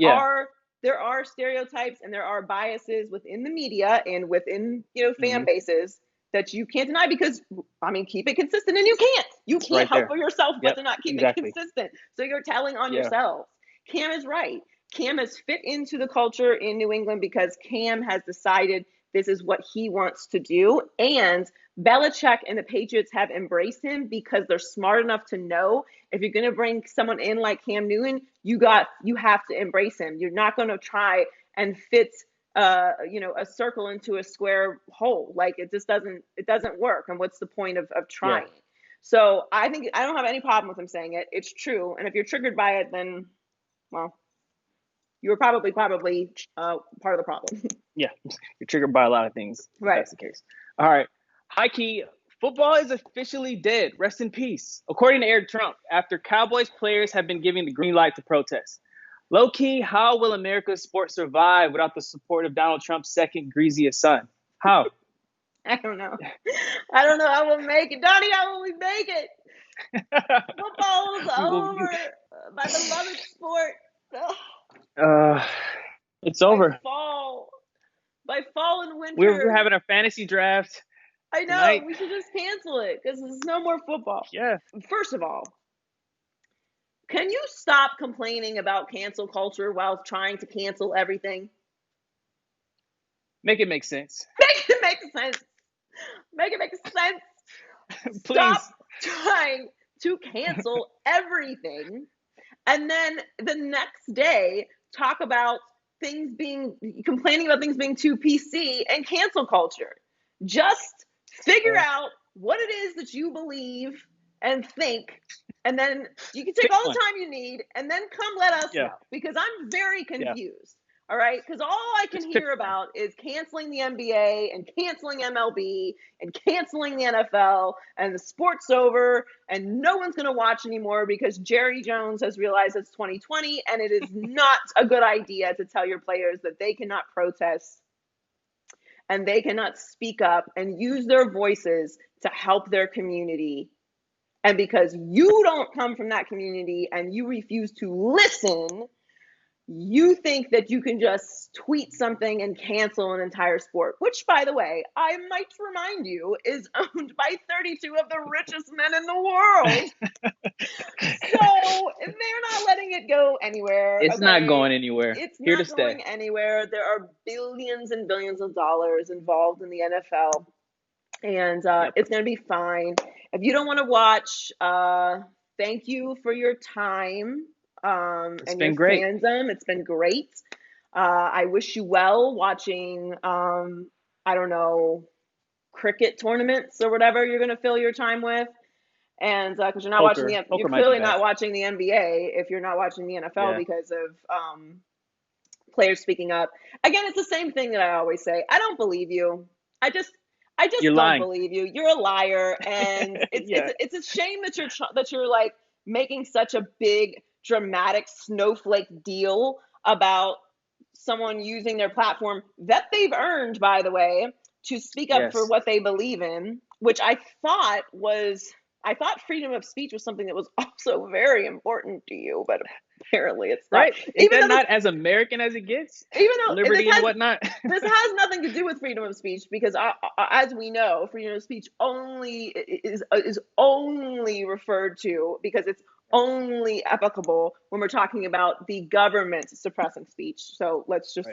are stereotypes and there are biases within the media and within, fan bases that you can't deny because, I mean, keep it consistent, and you can't. You can't help for yourself but to not keep it consistent. So you're telling on yourself. Cam is right. Cam has fit into the culture in New England because Cam has decided this is what he wants to do. And Belichick and the Patriots have embraced him because they're smart enough to know if you're going to bring someone in like Cam Newton, you have to embrace him. You're not going to try and fit a circle into a square hole. Like it doesn't work. And what's the point of trying? Yeah. So I think I don't have any problem with him saying it. It's true. And if you're triggered by it, then, well, you were probably part of the problem. Yeah, you're triggered by a lot of things. Right. If that's the case. All right. High key, football is officially dead. Rest in peace. According to Eric Trump, after Cowboys players have been given the green light to protest. Low key, how will America's sport survive without the support of Donald Trump's second greasiest son? How? I don't know. I will make it. Donnie, how will we make it? Football is over. My beloved sport. It's over. By fall and winter. We're having a fantasy draft. I know. Tonight. We should just cancel it because there's no more football. Yeah. First of all, can you stop complaining about cancel culture while trying to cancel everything? Make it make sense. Make it make sense. Make it make sense. Please. Stop trying to cancel everything. And then the next day, talk about complaining about things being too PC and cancel culture. Just figure out what it is that you believe and think, and then you can take all the time you need, and then come let us know, because I'm very confused. All right, because all I can hear about is canceling the NBA and canceling MLB and canceling the NFL, and the sport's over, and no one's going to watch anymore because Jerry Jones has realized it's 2020, and it is not a good idea to tell your players that they cannot protest and they cannot speak up and use their voices to help their community. And because you don't come from that community and you refuse to listen, you think that you can just tweet something and cancel an entire sport, which, by the way, I might remind you, is owned by 32 of the richest men in the world. So they're not letting it go anywhere. It's not going anywhere. It's here not to going stay. anywhere. There are billions and billions of dollars involved in the NFL, and it's going to be fine. If you don't want to watch, thank you for your time. It's and been your great. fandom. It's been great. I wish you well watching, I don't know, cricket tournaments or whatever you're going to fill your time with. And because you're not watching you're clearly not watching the NBA if you're not watching the NFL because of players speaking up. Again, it's the same thing that I always say. I don't believe you. I just You're don't lying. believe you. You're a liar, and it's a shame that you're like making such a big dramatic snowflake deal about someone using their platform that they've earned, by the way, to speak up for what they believe in, which I thought freedom of speech was something that was also very important to you, but apparently it's not. Right. Even though not as American as it gets? Even though liberty and whatnot. This has nothing to do with freedom of speech because, as we know, freedom of speech only is only referred to because it's only applicable when we're talking about the government suppressing speech. So let's just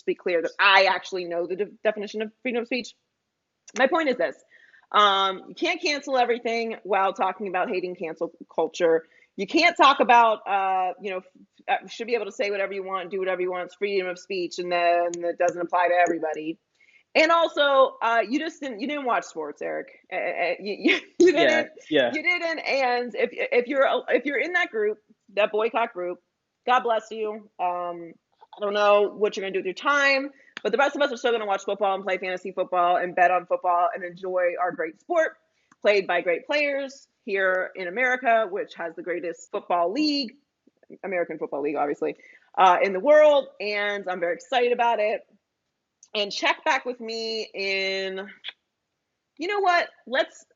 be clear that I actually know the definition of freedom of speech. My point is this. You can't cancel everything while talking about hating cancel culture. You can't talk about, should be able to say whatever you want, do whatever you want. It's freedom of speech, and then it doesn't apply to everybody. And also, you didn't watch sports, Eric. You didn't. Yeah. You didn't. And if you're in that group, that boycott group, God bless you. I don't know what you're gonna do with your time, but the rest of us are still gonna watch football and play fantasy football and bet on football and enjoy our great sport, played by great players here in America, which has the greatest football league, American Football League, obviously, in the world. And I'm very excited about it. And check back with me in, you know what? Let's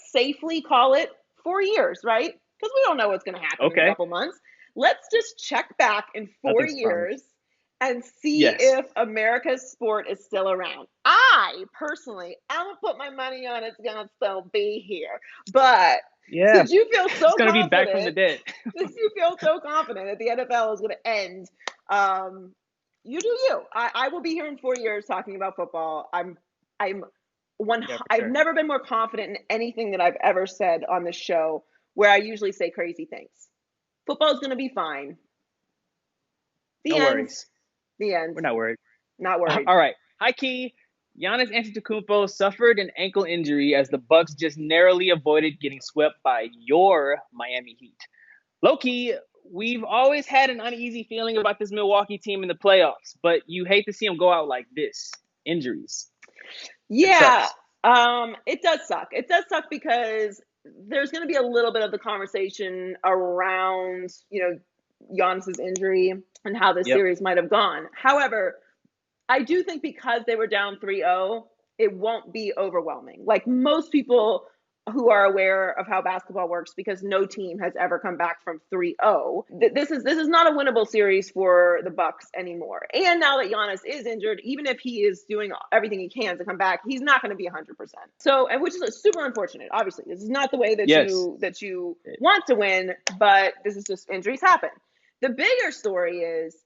safely call it 4 years, right? Because we don't know what's going to happen in a couple months. Let's just check back in 4 years and see if America's sport is still around. I personally, I'm going to put my money on it's going to still be here. But since you feel so confident, it's going to be back from the dead. Since you feel so confident that the NFL is going to end, you do you. I will be here in 4 years talking about football. I've never been more confident in anything that I've ever said on this show, where I usually say crazy things. Football is going to be fine. The No end. worries. The end. We're not worried. Not worried. All right. High key, Giannis Antetokounmpo suffered an ankle injury as the Bucks just narrowly avoided getting swept by your Miami Heat. Low-key, we've always had an uneasy feeling about this Milwaukee team in the playoffs, but you hate to see them go out like this. Injuries. Yeah, it does suck. It does suck because there's going to be a little bit of the conversation around, Giannis's injury and how this series might have gone. However, I do think because they were down 3-0, it won't be overwhelming. Like most people who are aware of how basketball works, because no team has ever come back from 3-0. This is not a winnable series for the Bucks anymore. And now that Giannis is injured, even if he is doing everything he can to come back, he's not going to be 100%. So, and which is super unfortunate. Obviously, this is not the way that you want to win, but this is just injuries happen. The bigger story is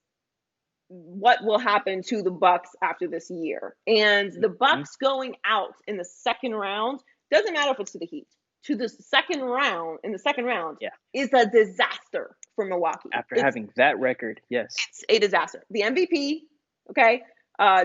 what will happen to the Bucks after this year. And the Bucks going out in the second round, doesn't matter if it's to the Heat, to the second round, is a disaster for Milwaukee. After having that record, yes. It's a disaster. The MVP,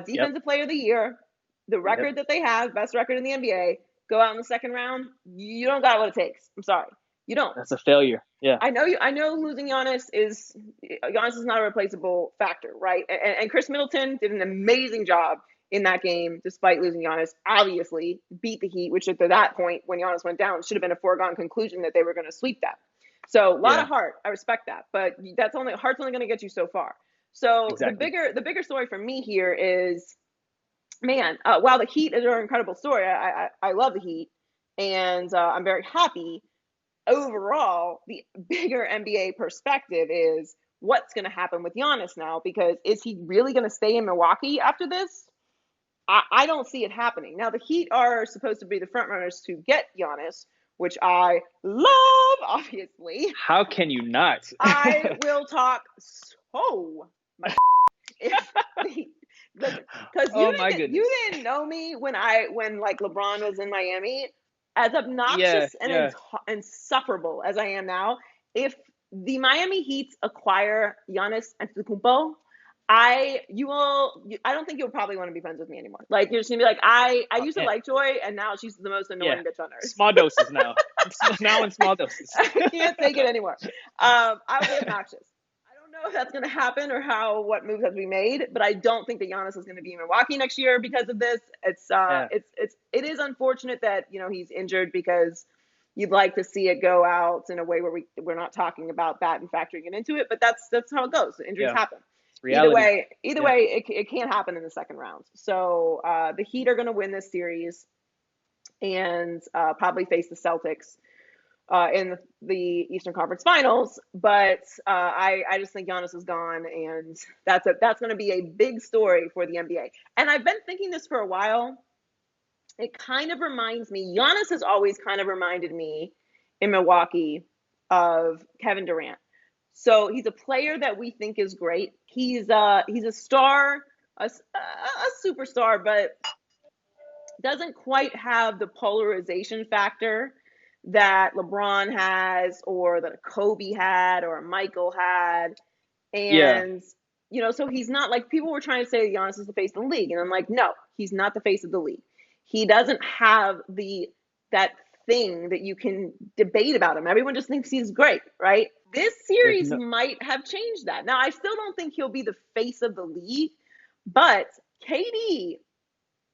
Defensive Player of the Year, the record that they have, best record in the NBA, go out in the second round, you don't got what it takes. I'm sorry. You don't. That's a failure. Yeah. I know losing Giannis is not a replaceable factor, right? And Chris Middleton did an amazing job in that game, despite losing Giannis. Obviously, beat the Heat, which at that point, when Giannis went down, should have been a foregone conclusion that they were going to sweep that. So a lot of heart. I respect that, but heart's only going to get you so far. So the bigger story for me here is, man, while the Heat is an incredible story, I love the Heat, and I'm very happy. Overall, the bigger NBA perspective is what's going to happen with Giannis now, because is he really going to stay in Milwaukee after this? I don't see it happening. Now, the Heat are supposed to be the front runners to get Giannis, which I love, obviously. How can you not? I will talk so much. Because you didn't know me when like LeBron was in Miami. As obnoxious and insufferable as I am now, if the Miami Heat acquire Giannis Antetokounmpo, I don't think you'll probably want to be friends with me anymore. Like, you're just gonna be like, I used to like Joy, and now she's the most annoying bitch on earth. Small doses now. Now in small doses. I can't take it anymore. I'll be obnoxious. I don't know if that's gonna happen or what moves have to be made, but I don't think that Giannis is gonna be in Milwaukee next year because of this. It is unfortunate that he's injured, because you'd like to see it go out in a way where we're not talking about that and factoring it into it, but that's how it goes. Injuries happen. Either way, it can't happen in the second round. So the Heat are going to win this series and probably face the Celtics in the Eastern Conference Finals. But I just think Giannis is gone, and that's going to be a big story for the NBA. And I've been thinking this for a while. It kind of reminds me, Giannis has always kind of reminded me in Milwaukee of Kevin Durant. So he's a player that we think is great. He's a star, a superstar, but doesn't quite have the polarization factor that LeBron has, or that a Kobe had, or a Michael had. And, so he's not, like, people were trying to say Giannis is the face of the league. And I'm like, no, he's not the face of the league. He doesn't have that thing that you can debate about him. Everyone just thinks he's great, right? This series might have changed that. Now, I still don't think he'll be the face of the league, but KD,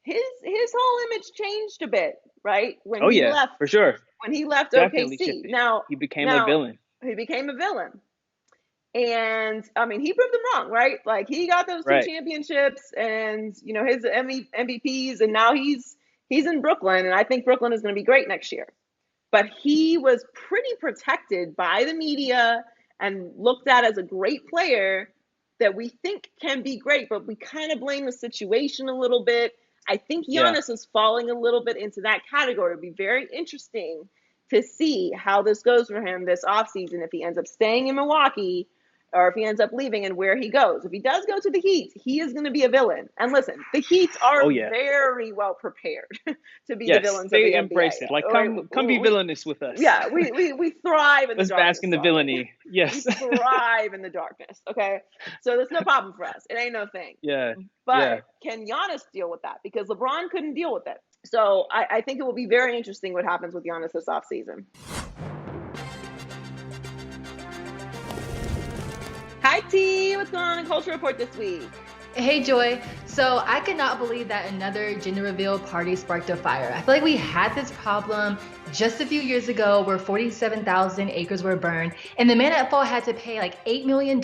his whole image changed a bit, right? When he left, for sure. When he left Definitely OKC. shifted. Now he became a villain. He became a villain. And I mean, he proved them wrong, right? Like, he got those two championships and his MVPs, and now he's in Brooklyn, and I think Brooklyn is going to be great next year. But he was pretty protected by the media and looked at as a great player that we think can be great, but we kind of blame the situation a little bit. I think Giannis is falling a little bit into that category. It'd be very interesting to see how this goes for him this offseason, if he ends up staying in Milwaukee or if he ends up leaving and where he goes. If he does go to the Heat, he is going to be a villain. And listen, the Heat are very well prepared to be the villains of the NBA. They embrace it. Like, come be villainous with us. Yeah, we thrive in the darkness. Let's bask in the villainy. Yes. We thrive in the darkness, okay? So there's no problem for us. It ain't no thing. Yeah. But can Giannis deal with that? Because LeBron couldn't deal with it. So I think it will be very interesting what happens with Giannis this offseason. Hi, T. What's going on in Culture Report this week? Hey, Joy. So I could not believe that another gender reveal party sparked a fire. I feel like we had this problem just a few years ago where 47,000 acres were burned, and the man at fault had to pay like $8 million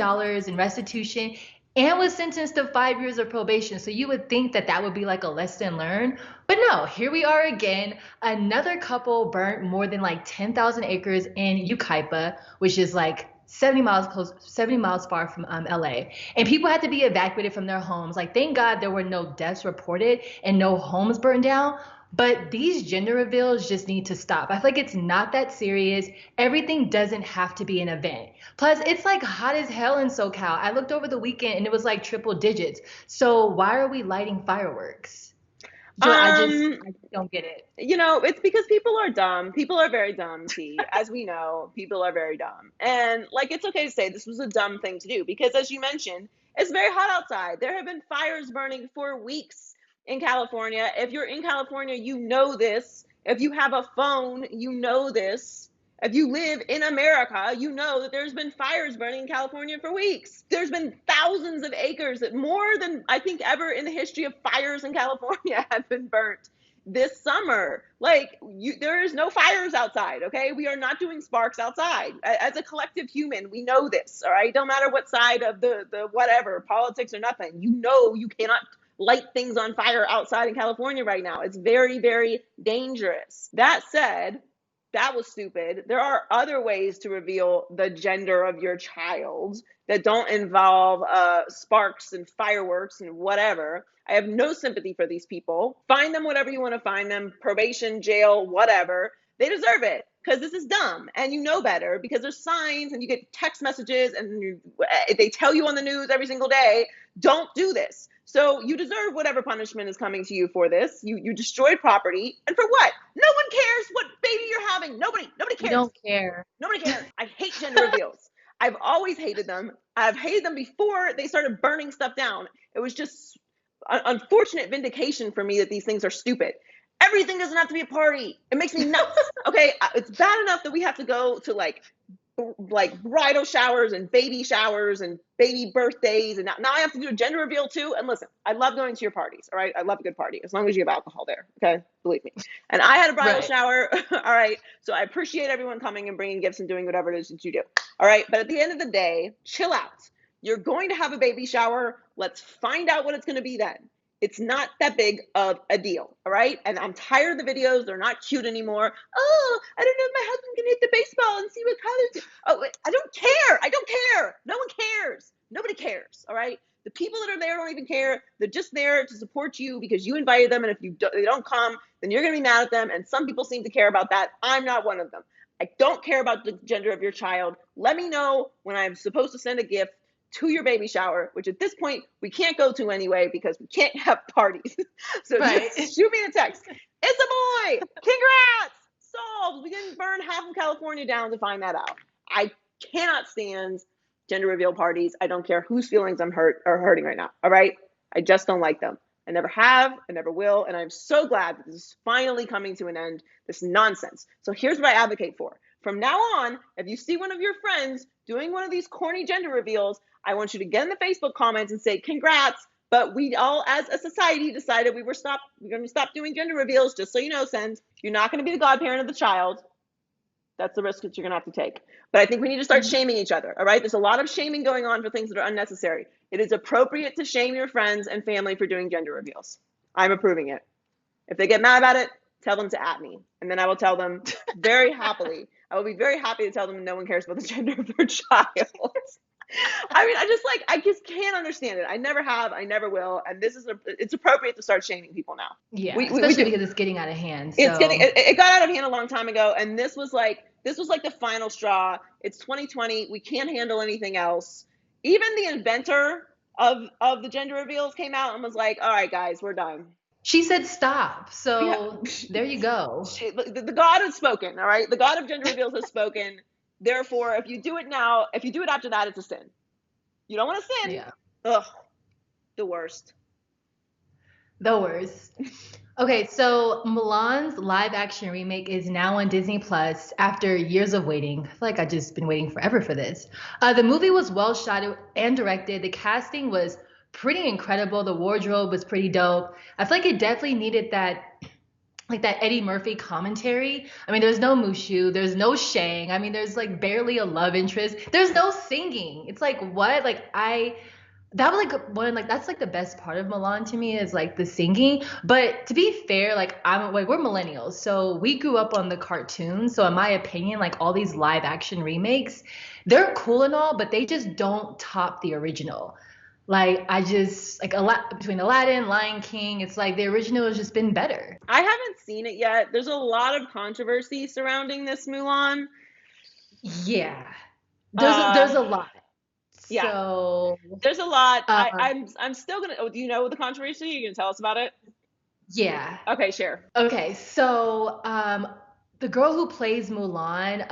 in restitution and was sentenced to 5 years of probation. So you would think that that would be like a lesson learned. But no, here we are again. Another couple burnt more than like 10,000 acres in Yucaipa, which is like 70 miles far from LA. And people had to be evacuated from their homes. Like, thank God there were no deaths reported and no homes burned down. But these gender reveals just need to stop. I feel like it's not that serious. Everything doesn't have to be an event. Plus, it's like hot as hell in SoCal. I looked over the weekend and it was like triple digits. So why are we lighting fireworks? I just don't get it. You know, it's because people are dumb. People are very dumb, T. As we know, people are very dumb. And like, it's okay to say this was a dumb thing to do because, as you mentioned, it's very hot outside. There have been fires burning for weeks in California. If you're in California, you know this. If you have a phone, you know this. If you live in America, you know that there's been fires burning in California for weeks. There's been thousands of acres, more than I think ever in the history of fires in California have been burnt this summer. Like, there is no fires outside, okay? We are not doing sparks outside. As a collective human, we know this, all right? Don't matter what side of the whatever, politics or nothing. You know you cannot light things on fire outside in California right now. It's very, very dangerous. That said, that was stupid. There are other ways to reveal the gender of your child that don't involve sparks and fireworks and whatever. I have no sympathy for these people. Find them whatever you want to find them, probation, jail, whatever. They deserve it because this is dumb and you know better because there's signs and you get text messages and they tell you on the news every single day, don't do this. So you deserve whatever punishment is coming to you for this. You destroyed property. And for what? No one cares what baby you're having. Nobody cares. Don't care. Nobody cares. I hate gender reveals. I've always hated them. I've hated them before they started burning stuff down. It was just unfortunate vindication for me that these things are stupid. Everything doesn't have to be a party. It makes me nuts. Okay, it's bad enough that we have to go to like bridal showers and baby birthdays, and now I have to do a gender reveal too. And listen, I love going to your parties, all right? I love a good party as long as you have alcohol there, okay? Believe me. And I had a bridal shower, all right? So I appreciate everyone coming and bringing gifts and doing whatever it is that you do, all right? But at the end of the day, chill out. You're going to have a baby shower. Let's find out what it's going to be then. It's not that big of a deal, all right? And I'm tired of the videos. They're not cute anymore. Oh, I don't know if my husband can hit the baseball and see what colors. Oh, I don't care. I don't care. No one cares. Nobody cares, all right? The people that are there don't even care. They're just there to support you because you invited them. And if they don't come, then you're going to be mad at them. And some people seem to care about that. I'm not one of them. I don't care about the gender of your child. Let me know when I'm supposed to send a gift to your baby shower, which at this point we can't go to anyway because we can't have parties. So just shoot me a text. It's a boy. Congrats. Solved. We didn't burn half of California down to find that out. I cannot stand gender reveal parties. I don't care whose feelings are hurting right now. All right. I just don't like them. I never have. I never will. And I'm so glad that this is finally coming to an end. This nonsense. So here's what I advocate for. From now on, if you see one of your friends doing one of these corny gender reveals, I want you to get in the Facebook comments and say, congrats, but we all as a society decided we're going to stop doing gender reveals, just so you know, Sens. You're not going to be the godparent of the child. That's the risk that you're going to have to take. But I think we need to start shaming each other, all right? There's a lot of shaming going on for things that are unnecessary. It is appropriate to shame your friends and family for doing gender reveals. I'm approving it. If they get mad about it, tell them to @ me. And then I will tell them very happily. I will be very happy to tell them no one cares about the gender of their child. I mean, I just can't understand it. I never have, I never will, and it's appropriate to start shaming people now. Yeah, especially because it's getting out of hand. So. It got out of hand a long time ago, and this was like the final straw. It's 2020. We can't handle anything else. even the inventor of the gender reveals came out and was like, all right, guys, we're done. She said stop. So Yeah. there you go. The God has spoken, all right? The God of gender reveals has spoken. Therefore, if you do it now, if you do it after that, it's a sin. You don't want to sin. Yeah. Ugh, the worst. The worst. Okay, so Mulan's live action remake is now on Disney Plus after years of waiting. I feel like I've just been waiting forever for this. The movie was well shot and directed. The casting was pretty incredible. The wardrobe was pretty dope. I feel like it definitely needed that Eddie Murphy commentary. I mean, there's no Mushu, there's no Shang. I mean, there's like barely a love interest. There's no singing. It's like, what? That was like one, like that's like the best part of Mulan to me is like the singing. But to be fair, we're millennials, so we grew up on the cartoons. So in my opinion, like all these live action remakes, they're cool and all, but they just don't top the original. Like I just like a lot between Aladdin, Lion King, it's like the original has just been better. I haven't seen it yet. There's a lot of controversy surrounding this Mulan. Yeah, there's a lot. Yeah. So there's a lot. I'm still gonna. Oh, do you know the controversy? You gonna tell us about it? Yeah. Okay, share. Okay, so the girl who plays Mulan,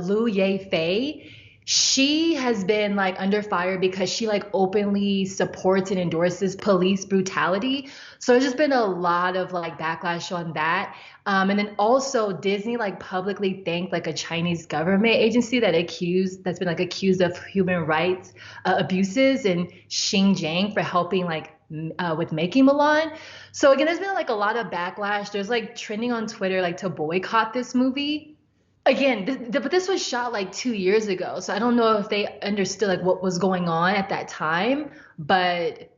Liu Ye-fei, she has been like under fire because she like openly supports and endorses police brutality. So there's just been a lot of like backlash on that. And then also Disney like publicly thanked like a Chinese government agency that's been like accused of human rights abuses in Xinjiang for helping with making Mulan. So again, there's been like a lot of backlash. There's like trending on Twitter like to boycott this movie. Again, but this was shot like 2 years ago, so I don't know if they understood like what was going on at that time, but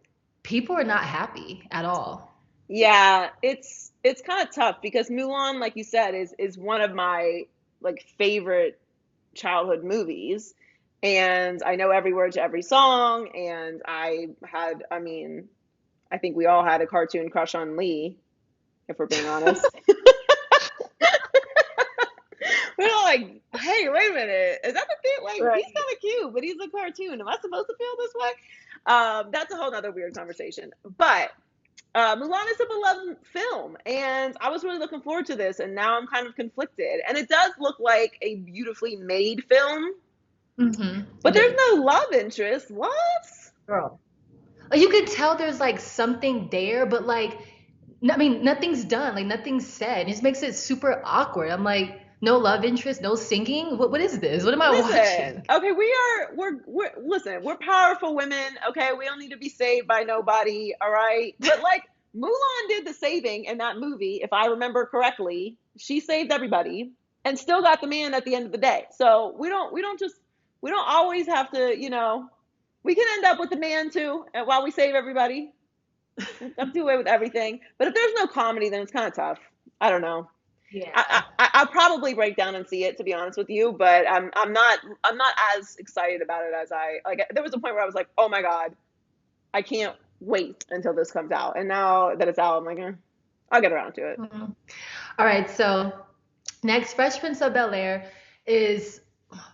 people are not happy at all. Yeah, it's kind of tough because Mulan, like you said, is one of my like favorite childhood movies, and I know every word to every song, and I think we all had a cartoon crush on Lee, if we're being honest. We're all like, hey, wait a minute. Is that the thing? Like, right. He's kind of cute, but he's a cartoon. Am I supposed to feel this way? That's a whole nother weird conversation. But Mulan is a beloved film, and I was really looking forward to this, and now I'm kind of conflicted. And it does look like a beautifully made film, but there's no love interest. What? Girl. You could tell there's like something there, but like, I mean, nothing's done. Like, nothing's said. It just makes it super awkward. I'm like, no love interest, no singing. What is this? What am I watching? Okay, we're powerful women. Okay, we don't need to be saved by nobody. All right, but like Mulan did the saving in that movie, if I remember correctly. She saved everybody and still got the man at the end of the day. So we don't always have to, we can end up with the man too, and while we save everybody. I'm do away with everything. But if there's no comedy, then it's kind of tough. I don't know. Yeah. I'll probably break down and see it, to be honest with you, but I'm not as excited about it as I like. There was a point where I was like, oh my god, I can't wait until this comes out. And now that it's out, I'm like, I'll get around to it. All right, so next, Fresh Prince of Bel-Air is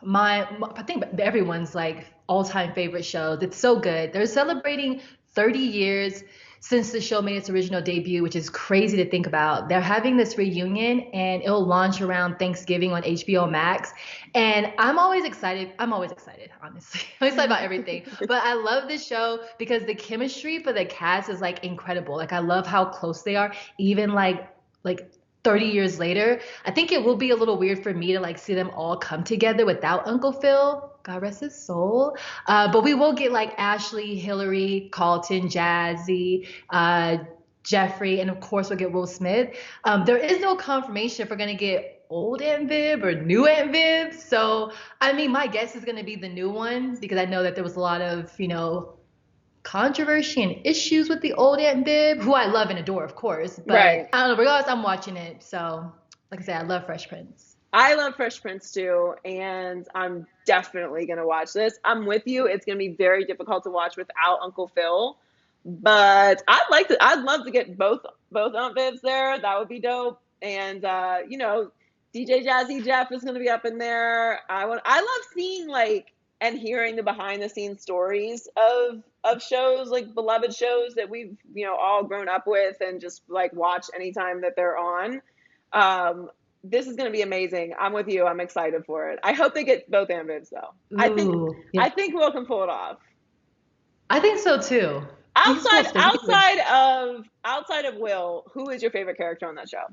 I think everyone's like all-time favorite show. It's so good. They're celebrating 30 years since the show made its original debut, which is crazy to think about. They're having this reunion, and it'll launch around Thanksgiving on HBO Max. And I'm always excited, honestly. I'm excited about everything. But I love this show because the chemistry for the cast is like incredible. Like I love how close they are, even like 30 years later. I think it will be a little weird for me to like see them all come together without Uncle Phil. God rest his soul. But we will get like Ashley, Hillary, Carlton, Jazzy, Jeffrey, and of course we'll get Will Smith. There is no confirmation if we're going to get old Aunt Viv or new Aunt Viv. So, I mean, my guess is going to be the new one because I know that there was a lot of, controversy and issues with the old Aunt Viv, who I love and adore, of course. But right. I don't know, regardless, I'm watching it. So, like I said, I love Fresh Prince. I love Fresh Prince too, and I'm definitely going to watch this. I'm with you. It's going to be very difficult to watch without Uncle Phil, but I'd love to get both Aunt Vivs there. That would be dope. And, DJ Jazzy Jeff is going to be up in there. I love seeing like and hearing the behind the scenes stories of shows, like beloved shows that we've, all grown up with and just like watch anytime that they're on. This is going to be amazing. I'm with you. I'm excited for it. I hope they get both ambids though. Ooh, yeah. I think Will can pull it off. I think so too. Outside of Will, who is your favorite character on that show?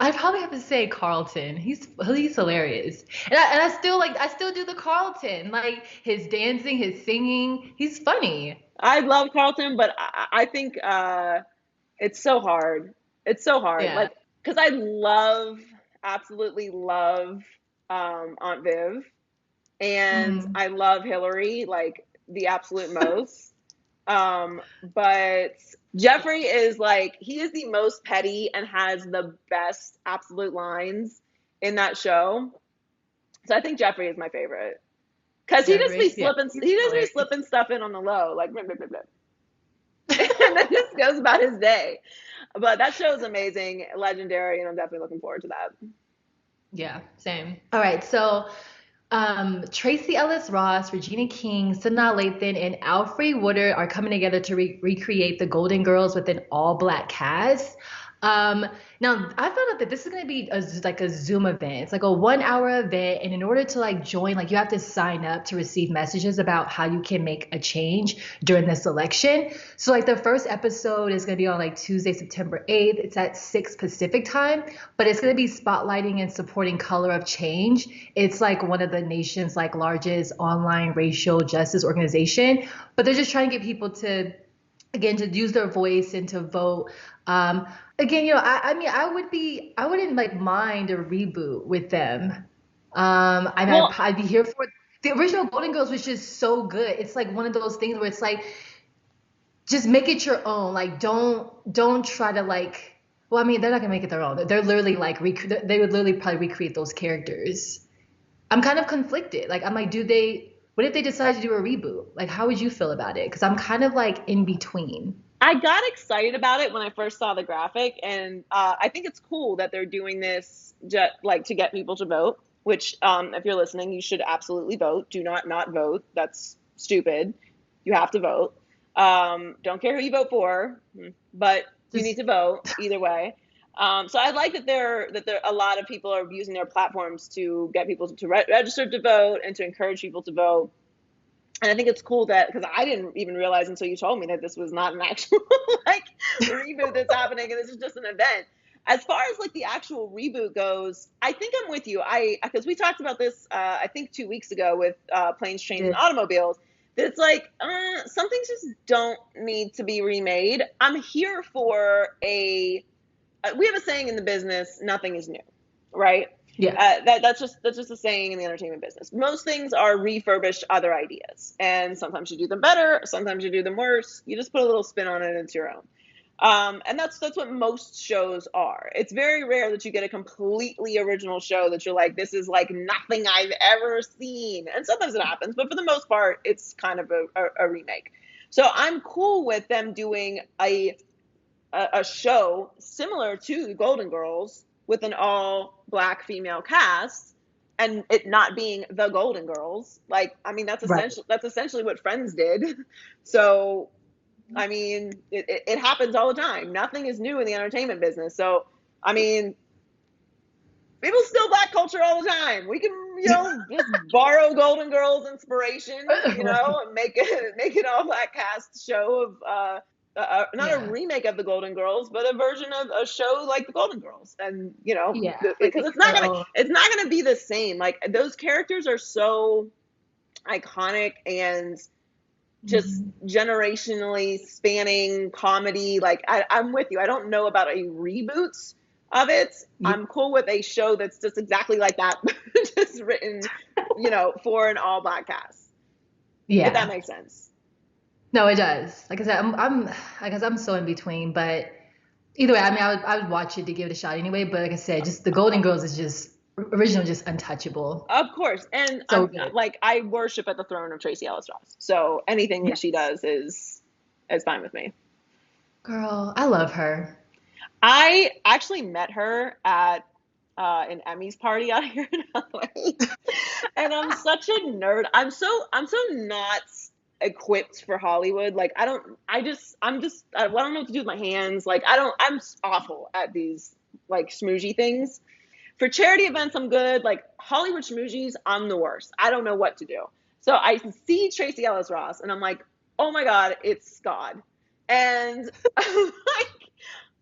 I'd probably have to say Carlton. He's hilarious, and I still do the Carlton, like his dancing, his singing. He's funny. I love Carlton, but I think it's so hard. It's so hard, Yeah. like because I absolutely love Aunt Viv, and I love Hillary like the absolute most. But Jeffrey is like, he is the most petty and has the best absolute lines in that show. So I think Jeffrey is my favorite. Cause he just be slipping stuff in on the low, like blah, blah, blah, blah. And then just goes about his day. But that show is amazing, legendary, and I'm definitely looking forward to that. Yeah, same. All right, so Tracee Ellis Ross, Regina King, Sanaa Lathan, and Alfre Woodard are coming together to recreate the Golden Girls with an all-black cast. Now I found out that this is going to be like a Zoom event. It's like a 1-hour event, and in order to like join, like you have to sign up to receive messages about how you can make a change during this election. So like the first episode is going to be on like Tuesday, September 8th. It's at 6 Pacific time, but it's going to be spotlighting and supporting Color of Change. It's like one of the nation's like largest online racial justice organization, but they're just trying to get people to, again, to use their voice and to vote. Again, I wouldn't like mind a reboot with them. I'd be here for it. The original Golden Girls was just so good. It's like one of those things where it's like, just make it your own. Like, don't try to like, well, I mean, they're not gonna make it their own. They're literally like, they would literally probably recreate those characters. I'm kind of conflicted. Like, I'm like, what if they decide to do a reboot? Like, how would you feel about it? Because I'm kind of like in between. I got excited about it when I first saw the graphic, and I think it's cool that they're doing this like to get people to vote, which if you're listening, you should absolutely vote. Do not vote. That's stupid. You have to vote. Don't care who you vote for, but you need to vote either way. So I like that there a lot of people are using their platforms to get people to register to vote and to encourage people to vote. And I think it's cool that, because I didn't even realize until you told me that this was not an actual like reboot that's happening, and this is just an event. As far as like the actual reboot goes, I think I'm with you. Because we talked about this, I think 2 weeks ago with Planes, Trains, and Automobiles. That it's like some things just don't need to be remade. I'm here for we have a saying in the business: nothing is new, right? Yeah. That's just a saying in the entertainment business. Most things are refurbished other ideas, and sometimes you do them better, sometimes you do them worse. You just put a little spin on it, and it's your own. And that's what most shows are. It's very rare that you get a completely original show that you're like, this is like nothing I've ever seen. And sometimes it happens, but for the most part, it's kind of a remake. So I'm cool with them doing a show similar to Golden Girls with an all-black female cast, and it not being the Golden Girls. Like, I mean, that's essentially what Friends did. So, I mean, it happens all the time. Nothing is new in the entertainment business. So, I mean, people steal Black culture all the time. We can, just borrow Golden Girls inspiration, and make it all-black cast show of a remake of the Golden Girls, but a version of a show like the Golden Girls. And because it's not gonna be the same. Like, those characters are so iconic and just generationally spanning comedy. Like, I'm with you. I don't know about a reboot of it. I'm cool with a show that's just exactly like that, just written for an all-black cast. If that makes sense. No, it does. Like I said, I'm so in between, but either way, I mean, I would watch it to give it a shot anyway. But like I said, just the Golden Girls is just original, just untouchable. Of course, and so I worship at the throne of Tracee Ellis Ross. So anything that she does is fine with me. Girl, I love her. I actually met her at an Emmys party out here in LA. And I'm such a nerd. I'm so not equipped for Hollywood. Like I don't know what to do with my hands. Like I'm awful at these like smoozy things. For charity events, I'm good. Like Hollywood schmoozies, I'm the worst. I don't know what to do. So I see Tracee Ellis Ross and I'm like, oh my God, it's God. And I'm like,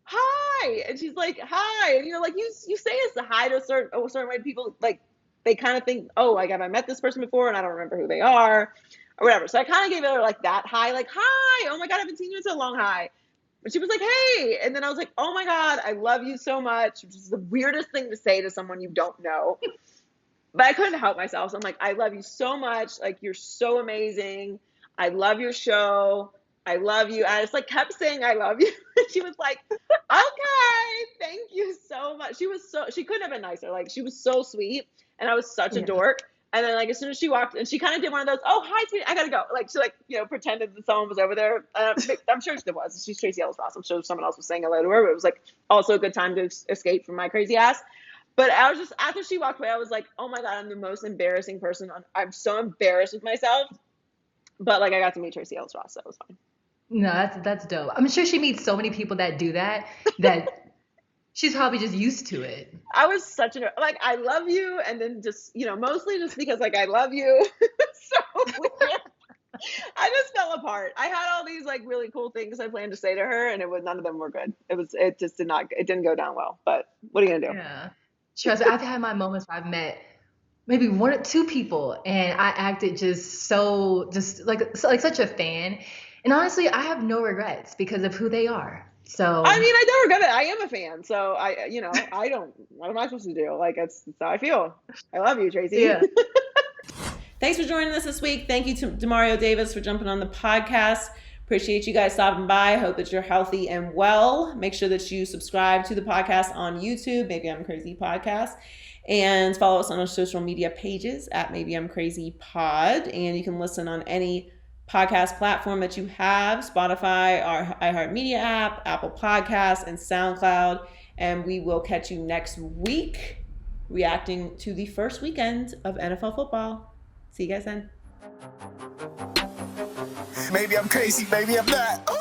hi. And she's like, hi. And you're like, you say it's a hi to a certain way to people. Like they kind of think, oh, like have I met this person before and I don't remember who they are or whatever. So I kind of gave her like that hi, like, hi. Oh my God, I haven't seen you in so long. Hi. And she was like, hey. And then I was like, oh my God, I love you so much. Which is the weirdest thing to say to someone you don't know. But I couldn't help myself. So I'm like, I love you so much. Like, you're so amazing. I love your show. I love you. I just like kept saying, I love you. And she was like, okay, thank you so much. She couldn't have been nicer. Like, she was so sweet. And I was such a dork. And then like, as soon as she walked and she kind of did one of those, oh, hi, sweetie, I gotta go. Like, she like, pretended that someone was over there. I'm sure there was. She's Tracee Ellis Ross. I'm sure someone else was saying hello to her, but it was like also a good time to escape from my crazy ass. But I was just, after she walked away, I was like, oh my God, I'm the most embarrassing person. I'm so embarrassed with myself. But like, I got to meet Tracee Ellis Ross, so it was fine. No, that's dope. I'm sure she meets so many people that do that she's probably just used to it. I was such like, I love you. And then just, mostly just because like, I love you. So weird. I just fell apart. I had all these like really cool things I planned to say to her and none of them were good. It didn't go down well, but what are you going to do? Yeah. Trust me, I've had my moments where I've met maybe one or two people and I acted just like such a fan. And honestly, I have no regrets because of who they are. So I mean, I don't regret it. I am a fan. So I don't, what am I supposed to do? Like, that's how I feel. I love you, Tracee. Yeah. Thanks for joining us this week. Thank you to Demario Davis for jumping on the podcast. Appreciate you guys stopping by. Hope that you're healthy and well. Make sure that you subscribe to the podcast on YouTube, Maybe I'm Crazy Podcast, and follow us on our social media pages at Maybe I'm Crazy Pod. And you can listen on any podcast platform that you have, Spotify, our iHeartMedia app, Apple Podcasts, and SoundCloud. And we will catch you next week reacting to the first weekend of NFL football. See you guys then. Maybe I'm crazy, maybe I'm not.